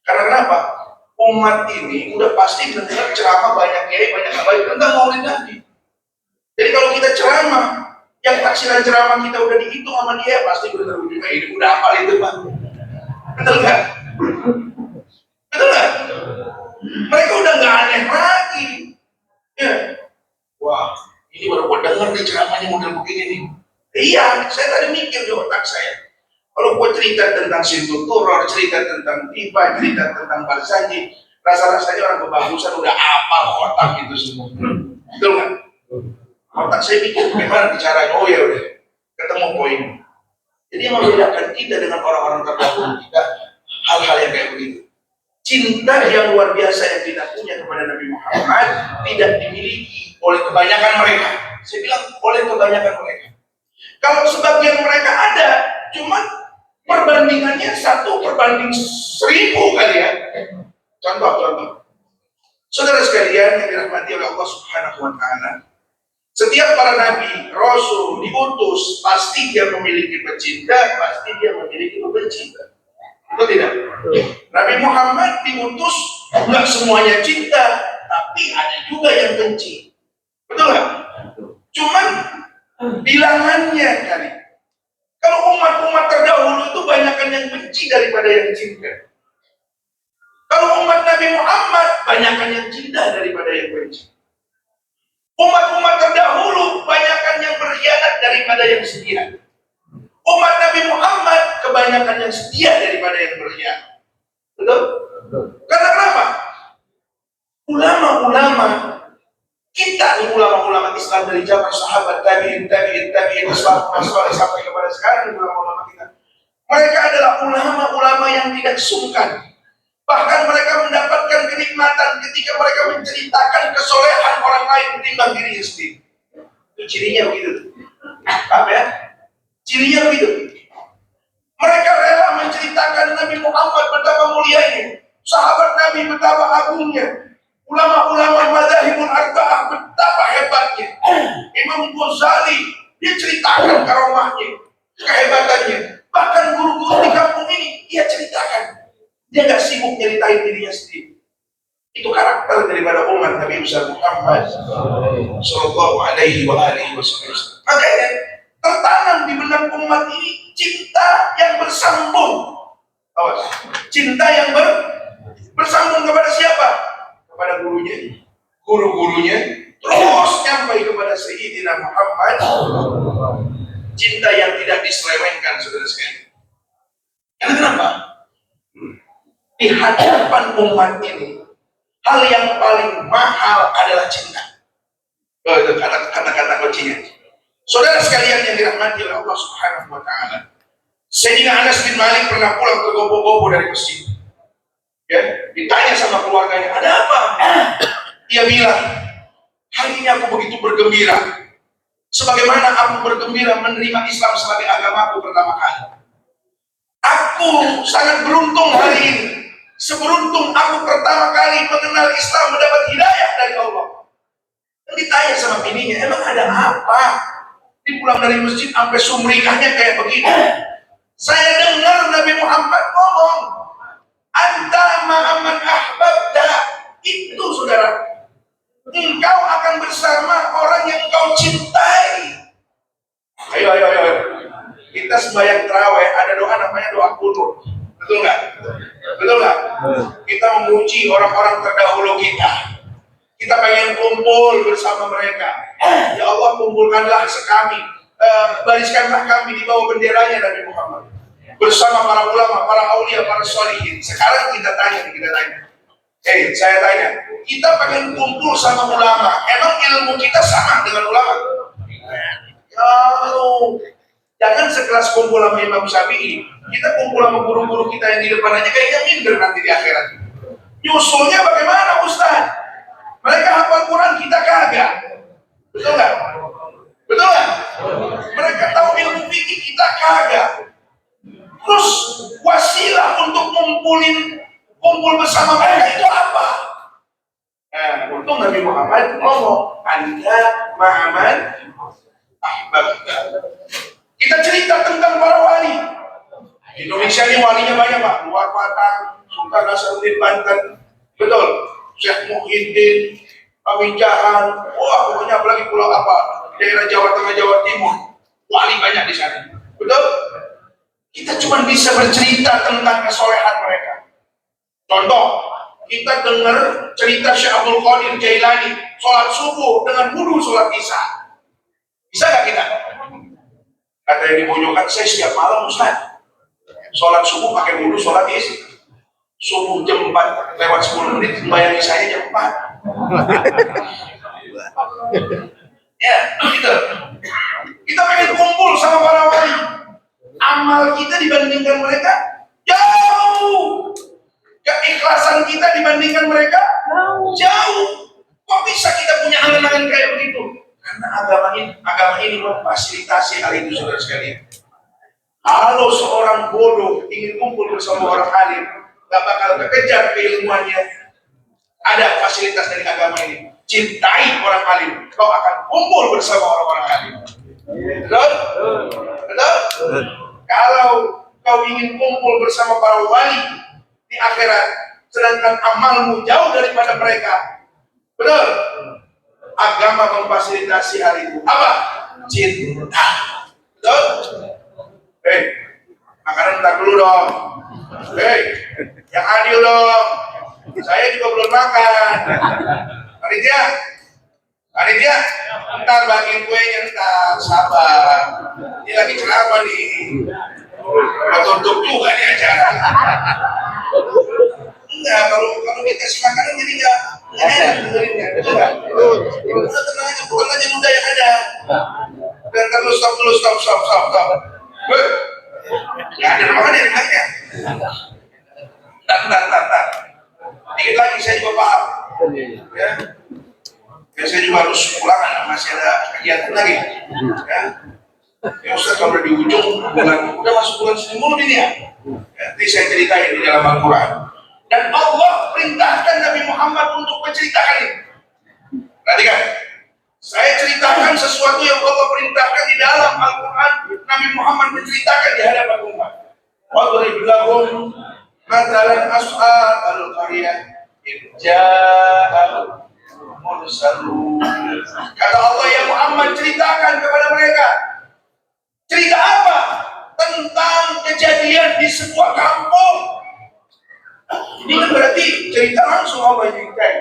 Karena kenapa? Umat ini udah pasti dengar ceramah banyak Kiai, banyak baik tentang Maulid Nabi. Jadi kalau kita ceramah, yang taksiran ceramah kita udah dihitung sama dia, pasti benar ini udah hafal itu Pak. Betul nggak? Betul nggak? Mereka udah nggak aneh lagi. Ya. Wah, ini baru gue dengar nih ceramahnya model begini nih. Iya, saya tadi mikir di otak saya. Kalau gue cerita tentang Sintu Turor, cerita tentang Tiba, cerita tentang Barzanji, rasa-rasanya orang kebagusan udah apal otak itu semua. Betul nggak? Otak saya mikir bagaimana bicaranya. Oh ya udah, ketemu poin. Jadi yang membedakan kita dengan orang-orang terdahulu kita hal-hal yang kayak begitu. Cinta yang luar biasa yang kita punya kepada Nabi Muhammad tidak dimiliki oleh kebanyakan mereka. Saya bilang oleh kebanyakan mereka. Kalau sebagian mereka ada, cuma perbandingannya 1/1000 kali ya. Contoh. Saudara sekalian yang dirahmati oleh Allah Subhanahu wa Ta'ala. Setiap para nabi, rasul, diutus, pasti dia memiliki pecinta, pasti dia memiliki pembenci. Betul tidak? Nabi Muhammad diutus, nggak semuanya cinta, tapi ada juga yang benci. Betul nggak? Cuman bilangannya kali. Kalau umat-umat terdahulu itu banyakkan yang benci daripada yang cinta. Kalau umat Nabi Muhammad banyakkan yang cinta daripada yang benci. Umat-umat terdahulu banyakkan yang berkhianat daripada yang setia. Umat Nabi Muhammad kebanyakan yang setia daripada yang berkhianat. Betul? Karena kenapa? Ulama-ulama kita nih, ulama-ulama Islam dari zaman sahabat tabi'in sampai kepada sekarang, ulama-ulama kita. Mereka adalah ulama-ulama yang tidak sungkan. Bahkan mereka mendapatkan kenikmatan ketika mereka menceritakan kesolehan orang lain ketimbang dirinya sendiri. Itu cirinya begitu. Apa ya? Cirinya begitu. Mereka rela menceritakan Nabi Muhammad betapa mulianya, sahabat Nabi betapa agungnya, ulama-ulama madzhabul arba'ah betapa hebatnya. Imam Ghazali dia ceritakan karomahnya, kehebatannya. Bahkan guru-guru di kampung ini dia ceritakan. Dia nggak sibuk nyeritain dirinya sendiri. Itu karakter daripada umat Nabi Muhammad Sallallahu Alaihi Wasallam. Makanya tertanam di benak umat ini cinta yang bersambung. Awas, cinta yang bersambung kepada siapa? guru-gurunya, terus nyampai kepada Sayyidina Muhammad. Cinta yang tidak diselewengkan, saudara sekalian. Karena kenapa? Di hadapan umat ini, hal yang paling mahal adalah cinta. Oh, itu kata-kata kuncinya. Saudara sekalian yang dirahmati oleh Allah Subhanahu wa Ta'ala, Sayyidina Anas bin Malik pernah pulang ke Gobo-Gobo dari masjid. Ya, ditanya sama keluarganya, ada apa? Dia bilang, hari ini aku begitu bergembira, sebagaimana aku bergembira menerima Islam sebagai agamaku pertama kali. Aku sangat beruntung hari ini, seberuntung aku pertama kali mengenal Islam, mendapat hidayah dari Allah. Dan ditanya sama bininya, emang ada apa? Dia pulang dari masjid sampai sumringahnya kayak begini. Saya dengar Nabi Muhammad ngomong, anta ma'aman ahbabta. Itu saudara, engkau akan bersama orang yang engkau cintai. Ayo. Kita sembahyang tarawih, ada doa namanya doa kunut. Betul nggak? Betul nggak? Kita memuji orang-orang terdahulu kita. Kita pengen kumpul bersama mereka. Ya Allah, kumpulkanlah sekami, bariskanlah kami di bawah benderanya Nabi Muhammad, bersama para ulama, para aulia, para sholihin. Sekarang kita tanya. Saya tanya, kita pengen kumpul sama ulama, emang ilmu kita sama dengan ulama? Jauh. Jangan sekelas kumpul sama Imam Syafi'i, kita kumpul sama guru-guru kita yang di depan aja kayaknya minder nanti di akhirat. Nyusulnya bagaimana Ustaz? Mereka hafal Quran, kita kagak. Betul nggak? Betul nggak? Mereka tahu ilmu fikih, kita kagak. Terus wasilah untuk kumpul bersama mereka itu apa? Nah, untung Nabi Muhammad ngomong, anta ma'aman ahbabta. Kita cerita tentang para wali. Di Indonesia ini walinya banyak, Pak. Luar Batang, Sultan Nasaruddin Banten, betul. Syekh Muhyiddin, Pamijahan, pokoknya apalagi pulau apa, daerah Jawa Tengah, Jawa Timur, wali banyak di sana. Betul? Kita cuma bisa bercerita tentang kesolehan mereka. Contoh, kita dengar cerita Syekh Abdul Qadir Jailani, sholat subuh dengan wudu sholat isya. Bisa nggak kita? Kata yang di pojokan, saya setiap malam Ustaz, sholat subuh pakai wudu sholat isya. Subuh jam 4 lewat 10 menit, bayangin saya jam 4. Ya, gitu. Kita pengen kumpul sama para wali. Amal kita dibandingkan mereka jauh. Keikhlasan kita dibandingkan mereka jauh. Kok bisa kita punya angan-angan kayak begitu? Karena agama ini memfasilitasi hal itu, saudara sekalian. Kalau seorang bodoh ingin kumpul bersama orang alim, gak bakal kekejar keilmuannya. Ada fasilitas dari agama ini. Cintai orang alim, kau akan kumpul bersama orang-orang alim. Betul? Betul? Kalau kau ingin kumpul bersama para wali di akhirat, sedangkan amalmu jauh daripada mereka, betul? Agama memfasilitasi hal itu. Apa? Cinta. Betul? Makanan ntar dulu dong. Yang adil dong. Saya juga belum makan. Panitia, ntar bagiin kuenya ntar, sabar. Ini lagi ceramah nih. Udah tutup juga nih acara. Enggak, kalau kita kasih makanan jadi enggak enak dengerinnya. Betul nggak? Udah tenang aja, bukan aja udah yang ada. Dan ntar lu stop. Ya ada makannya, enggaknya. Bentar. Dikit lagi saya juga paham. Ya. Saya juga harus pulang, masih ada kegiatan lagi. Ya Ustaz, kalau di ujung bulan, udah masuk bulan sini mulu ini ya. Nanti saya ceritain di dalam Al-Quran. Dan Allah perintahkan Nabi Muhammad untuk menceritakan ini. Perhatikan, saya ceritakan sesuatu yang Allah perintahkan di dalam Al-Quran. Nabi Muhammad menceritakan di hadapan umat. Wadrib lahum mathalan ashabal qaryah idja'al mursalun. Kata Allah, ya Muhammad, ceritakan kepada mereka. Cerita apa? Tentang kejadian di sebuah kampung. Ini kan berarti cerita langsung Allah ceritain.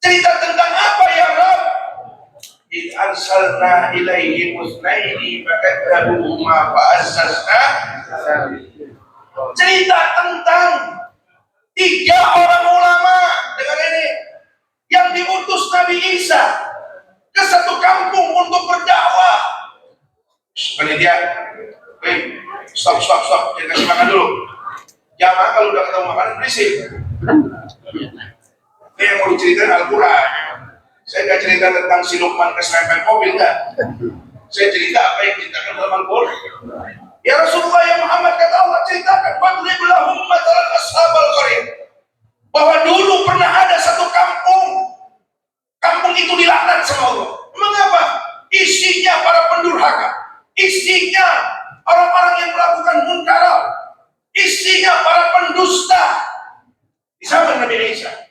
Cerita tentang apa ya Rabb? Id arsalna ilaihi musnaini fakadzabuhuma fa'azzazna. Cerita tentang 3 orang ulama, dengar ini, yang diutus Nabi Isa ke satu kampung untuk berdakwah. Panitia, stop, jangan kasih makan dulu. Jamaah kalau udah ketemu makanan berisik. Ini yang mau diceritain Al-Quran. Saya nggak cerita tentang si Luqman keserempet mobil, nggak. Saya cerita apa yang diceritakan dalam Al-Quran. Ya Rasulullah, ya Muhammad, kata Allah, ceritakan wadrib lahum mathalan ashabal qaryah, bahwa dulu pernah ada satu kampung itu dilaknat sama Allah. Mengapa? Isinya para pendurhaka, isinya orang-orang yang melakukan munkar, isinya para pendusta di zaman Nabi Isa.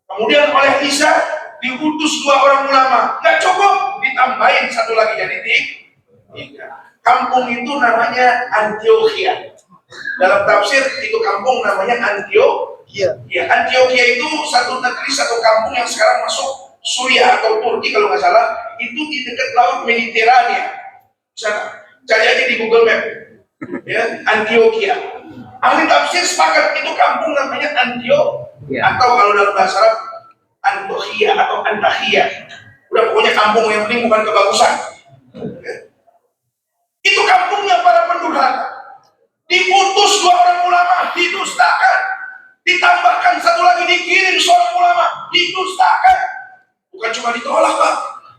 Kemudian oleh Isa diutus 2 orang ulama, nggak cukup, ditambahin 1 lagi jadi 3. Kampung itu namanya Antioquia. Dalam tafsir itu kampung namanya Antioquia. Ya, Antioquia itu satu negeri, satu kampung yang sekarang masuk Suriah atau Turki kalau nggak salah. Itu di dekat laut Mediterania. Bisa cari aja di Google Map. Ya, Antioquia. Ahli tafsir sepakat itu kampung namanya Antioquia, atau kalau dalam bahasa Arab Antioquia atau Antakhia. Udah pokoknya kampung yang penting bukan kebagusan. Ya. Itu kampungnya para pendurhaka. Diputus 2 orang ulama, didustakan. Ditambahkan 1 lagi, dikirim seorang ulama, didustakan. Bukan cuma ditolak, Pak,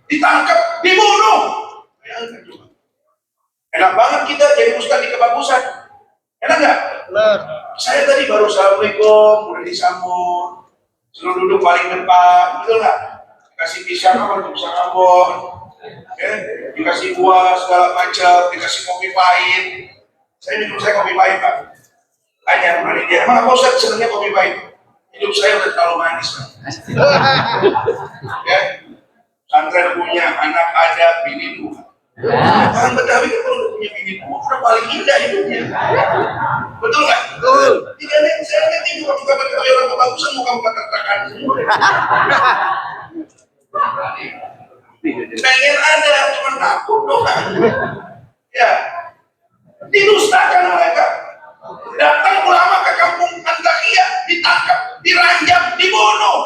ditangkap, dibunuh. Bayangkan juga. Enak banget kita jadi ustaz di kebagusan. Enak nggak? Benar. Saya tadi baru assalamualaikum, udah disambut, suruh duduk paling depan, betul nggak? Kasih pisang apa? Pisang Ambon. Ya, dikasih buah segala macam, dikasih kopi pahit. Saya kopi pahit, Pak. Tanya sama dia, emang apa Ustaz senangnya kopi pahit? Hidup saya udah terlalu manis, Pak. Ya, pesantren punya anak ada, bini 2. Orang Betawi kan kalau punya bini 2 udah paling indah hidupnya. Betul nggak? Betul. Tidak ada yang saya lihat ini muka Betawi orang kebagusan, muka tertekan semua. Pengen ada, cuma takut doang. Ya, didustakan mereka. Datang ulama ke kampung Antakhia, ditangkap, diranjam, dibunuh.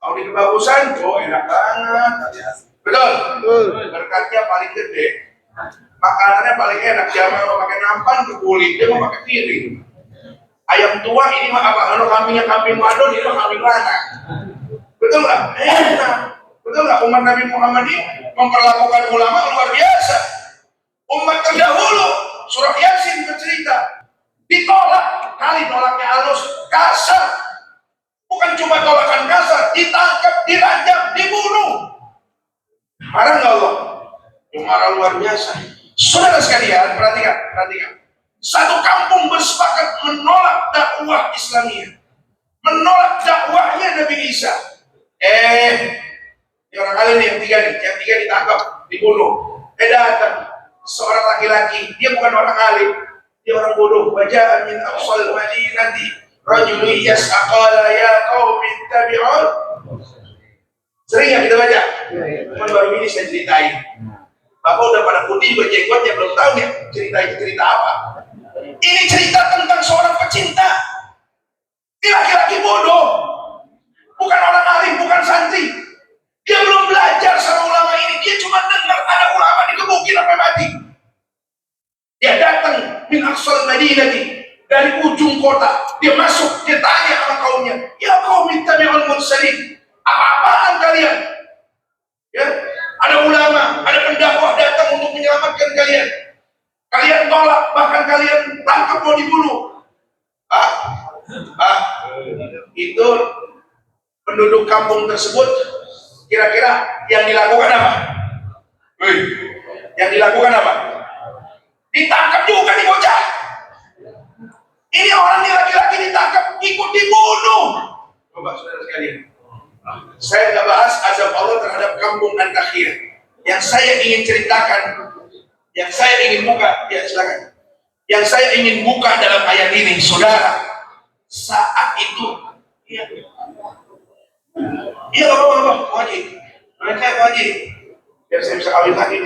Kalau di kebagusan, oh enak banget. Betul? Berkatnya paling gede, makanannya paling enak. Dia mau pakai nampan ke kulit, dia mau pakai piring. Ayam tua ini mah apa? Kalau kambingnya kambing wadon, ini mah kambing lanang. Betul nggak? Enak. Betul nggak? Umat Nabi Muhammad ini memperlakukan ulama luar biasa. Umat terdahulu, surah Yasin bercerita, ditolak, kali tolaknya halus, kasar. Bukan cuma tolakan kasar, ditangkap, diranjam, dibunuh. Marah nggak Allah? Marah luar biasa. Saudara sekalian, perhatikan. Satu kampung bersepakat menolak dakwah Islamiyah, menolak dakwahnya Nabi Isa. Orang kali ini yang 3 nih, yang 3 ditangkap, dibunuh. Datang seorang laki-laki, dia bukan orang alim, dia orang bodoh. Wajah min aqsal madinati rajulun yas'aqala ya qaumi ittabi'un. Sering ya kita baca? Cuman baru ini saya ceritain. Bapak udah pada putih berjenggotnya, belum tahu ya cerita apa. Ini cerita tentang seorang pecinta. Ini laki-laki bodoh, bukan orang alim, bukan santri. Dia belum belajar sama ulama ini. Dia cuma dengar ada ulama dikebukin sampai mati. Dia datang min aqsal madinati, dari ujung kota. Dia masuk, dia tanya sama kaumnya, ya kaum ittabi'ul mursalin, apa-apaan kalian? Ya, ada ulama, ada pendakwah datang untuk menyelamatkan kalian. Kalian tolak, bahkan kalian tangkap mau dibunuh. Itu penduduk kampung tersebut, kira-kira yang dilakukan apa? Yang dilakukan apa? Ditangkap juga nih bocah. Ini orang ini laki-laki ditangkap, ikut dibunuh. Coba saudara sekalian, saya nggak bahas azab Allah terhadap kampung Antakhia. Yang saya ingin ceritakan, yang saya ingin buka, ya silakan. Yang saya ingin buka dalam ayat ini, saudara, saat itu, ya, Iya nggak apa-apa, wajib. Mereka wajib. Biar saya bisa kawin lagi.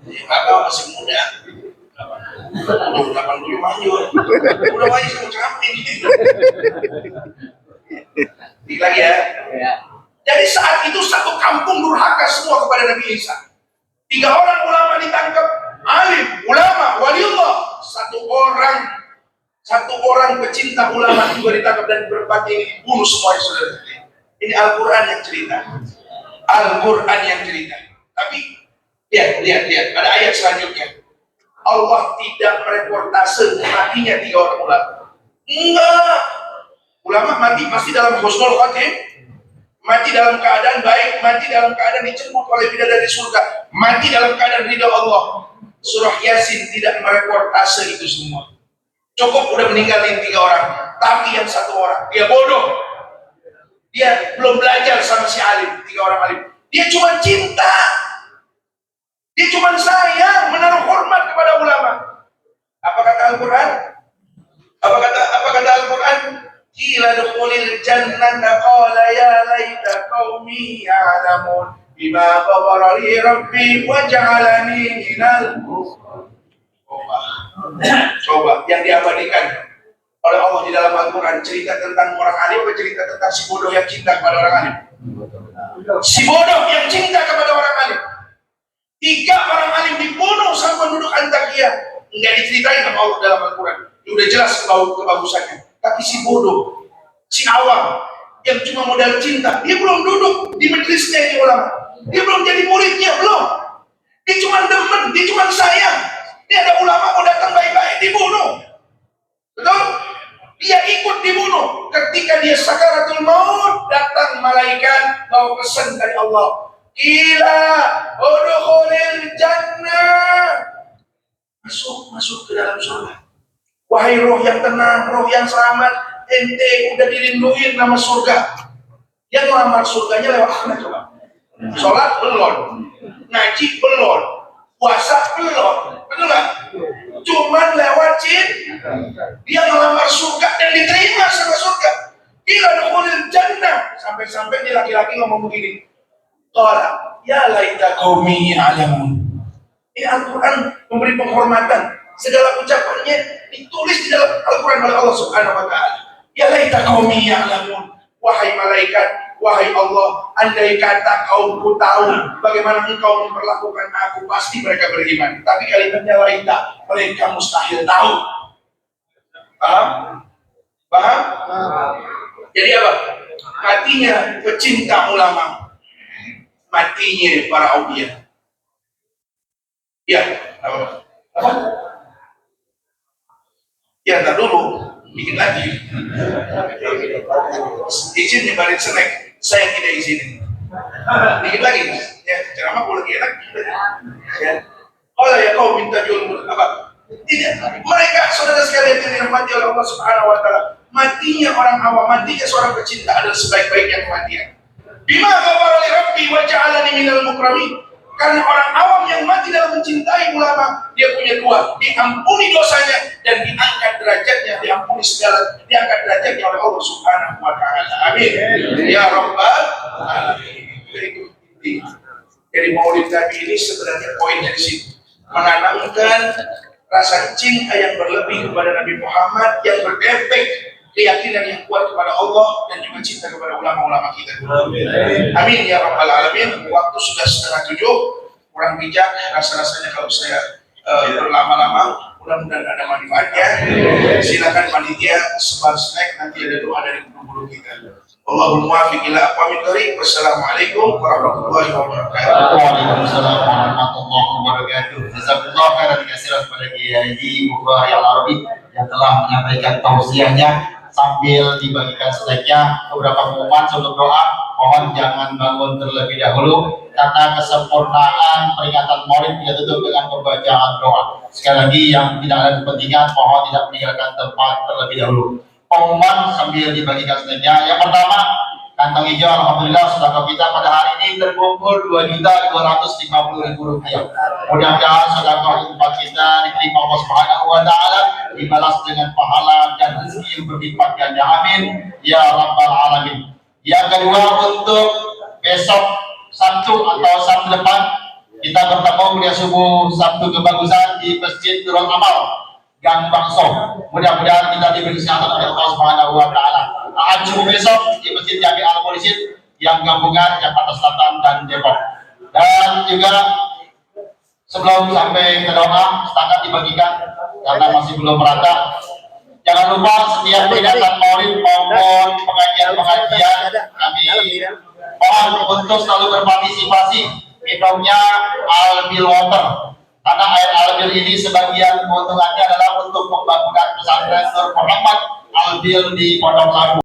Kakak masih muda. Udah 80 manjur. Udah wajib sama kambing. Dikit lagi ya. Jadi saat itu satu kampung durhaka semua kepada Nabi Isa. 3 orang ulama ditangkap, alim, ulama, waliullah. Satu orang pecinta ulama juga ditangkap dan berbagai ini dibunuh semua saudara. Ini Al-Quran yang cerita. Al-Quran yang cerita. Tapi lihat, ada ayat selanjutnya. Allah tidak mereportase matinya 3 orang ulama. Enggak. Ulama mati pasti dalam husnul khatim, mati dalam keadaan baik, mati dalam keadaan dicebut oleh bidadari surga, mati dalam keadaan ridha Allah. Surah Yasin tidak mereportase itu semua. Cukup udah meninggalin 3 orang, tapi yang 1 orang dia bodoh. Dia belum belajar sama si alim, 3 orang alim. Dia cuma cinta. Dia cuma sayang, menaruh hormat kepada ulama. Apa kata Al-Quran? Apa kata Al-Quran? Qila dukhulil jannata qala ya laita qaumi ya'lamun bima ghafara li rabbi wa ja'alani minal mukarramin. Coba yang diabadikan oleh Allah di dalam Al-Quran, cerita tentang orang alim atau cerita tentang si bodoh yang cinta kepada orang alim? Si bodoh yang cinta kepada orang alim. 3 orang alim dibunuh sama penduduk Antakya. Enggak diceritain sama Allah dalam Al-Quran. Udah jelas kebagusannya. Tapi si bodoh, si awam yang cuma modal cinta, dia belum duduk di majelisnya ini ulama. Dia belum jadi muridnya, belum. Dia cuma demen, dia cuma sayang. Dia ada ulama mau datang baik-baik, dibunuh. Betul? Dia ikut dibunuh. Ketika dia sakaratul maut, datang malaikat bawa pesan dari Allah. Gila, udkhulil jannah. Masuk ke dalam surga. Wahai roh yang tenang, roh yang selamat, ente udah dilindungi nama surga. Yang melamar surganya lewat mana coba? Sholat belum, ngaji belum, puasa belum, betul nggak? Cuman lewat dia melamar surga dan diterima sama surga. Gila dukhulil jannah. Sampai-sampai dia laki-laki ngomong begini. Qala ya laita qaumi ya'lamun. Ini Al-Quran memberi penghormatan. Segala ucapannya ditulis di dalam Al-Quran oleh Allah Subhanahu wa Ta'ala. Ya laita qaumi ya'lamun. Wahai malaikat, wahai Allah, andai kata kaumku tahu bagaimana engkau memperlakukan aku, pasti mereka beriman. Tapi kalimatnya laita, mereka mustahil tahu. Paham? Paham? Jadi apa? Matinya pecinta ulama, matinya para aulia. Ya, apa? Ya, ntar dulu, bikin lagi. Izin nyebarin snack, saya tidak izinin. Bikin lagi, ya, ceramah boleh lagi enak. Ya, kalau ya kau minta jual apa? Tidak, mereka saudara sekalian yang dirahmati oleh Allah Subhanahu Wa Taala, matinya orang awam, matinya seorang pecinta adalah sebaik-baiknya kematian. Bima ghafara li rabbi wa ja'alani minal mukramin. Karena orang awam yang mati dalam mencintai ulama, dia punya 2, diampuni dosanya dan diangkat derajatnya, diampuni segala, diangkat derajatnya oleh Allah Subhanahu wa Ta'ala. Amin. Ya Rabbal Alamin. Jadi Maulid Nabi ini sebenarnya poinnya di sini, menanamkan rasa cinta yang berlebih kepada Nabi Muhammad yang berefek keyakinan yang kuat kepada Allah dan juga cinta kepada ulama-ulama kita. Amin ya Rabbal Alamin. Waktu sudah 6:30, kurang bijak rasa-rasanya kalau saya berlama-lama. Mudah-mudahan ada manfaatnya. Silakan panitia sebar snack, nanti ada doa dari guru-guru kita. Allahul muwaffiq ila aqwamit thoriq. Wassalamualaikum warahmatullahi wabarakatuh. Waalaikumsalam warahmatullahi wabarakatuh. Jazakallahu khairan katsiran kepada Kiai Bukhari Al-Arabi yang telah menyampaikan tausiahnya. Sambil dibagikan snacknya, beberapa pengumuman sebelum doa, mohon jangan bangun terlebih dahulu karena kesempurnaan peringatan Maulid tidak tutup dengan pembacaan doa. Sekali lagi, yang tidak ada kepentingan, mohon tidak meninggalkan tempat terlebih dahulu. Pengumuman sambil dibagikan snacknya. Yang pertama, kantong hijau, alhamdulillah sedekah kita pada hari ini terkumpul 2.250.000 rupiah. Mudah-mudahan sedekah infak kita diterima Allah Subhanahu wa Ta'ala, dibalas dengan pahala dan rezeki yang berlipat ganda. Amin ya Rabbal Alamin. Yang kedua, untuk besok Sabtu atau Sabtu depan kita bertemu kuliah subuh Sabtu kebagusan di Masjid Nurul Amal Gang Bangso. Mudah-mudahan kita diberi kesehatan oleh Allah Subhanahu wa taala. Ahad subuh besok di Masjid Jami Al Polisin yang gabungan Jakarta Selatan dan Depok. Dan juga sebelum sampai ke doa, setakat dibagikan karena masih belum merata. Jangan lupa setiap peringatan Maulid maupun pengajian-pengajian kami mohon untuk selalu berpartisipasi minumnya Albil Water, karena air Albil ini sebagian keuntungannya adalah untuk pembangunan pesantren Nur Muhammad Albil di Pondok Labu.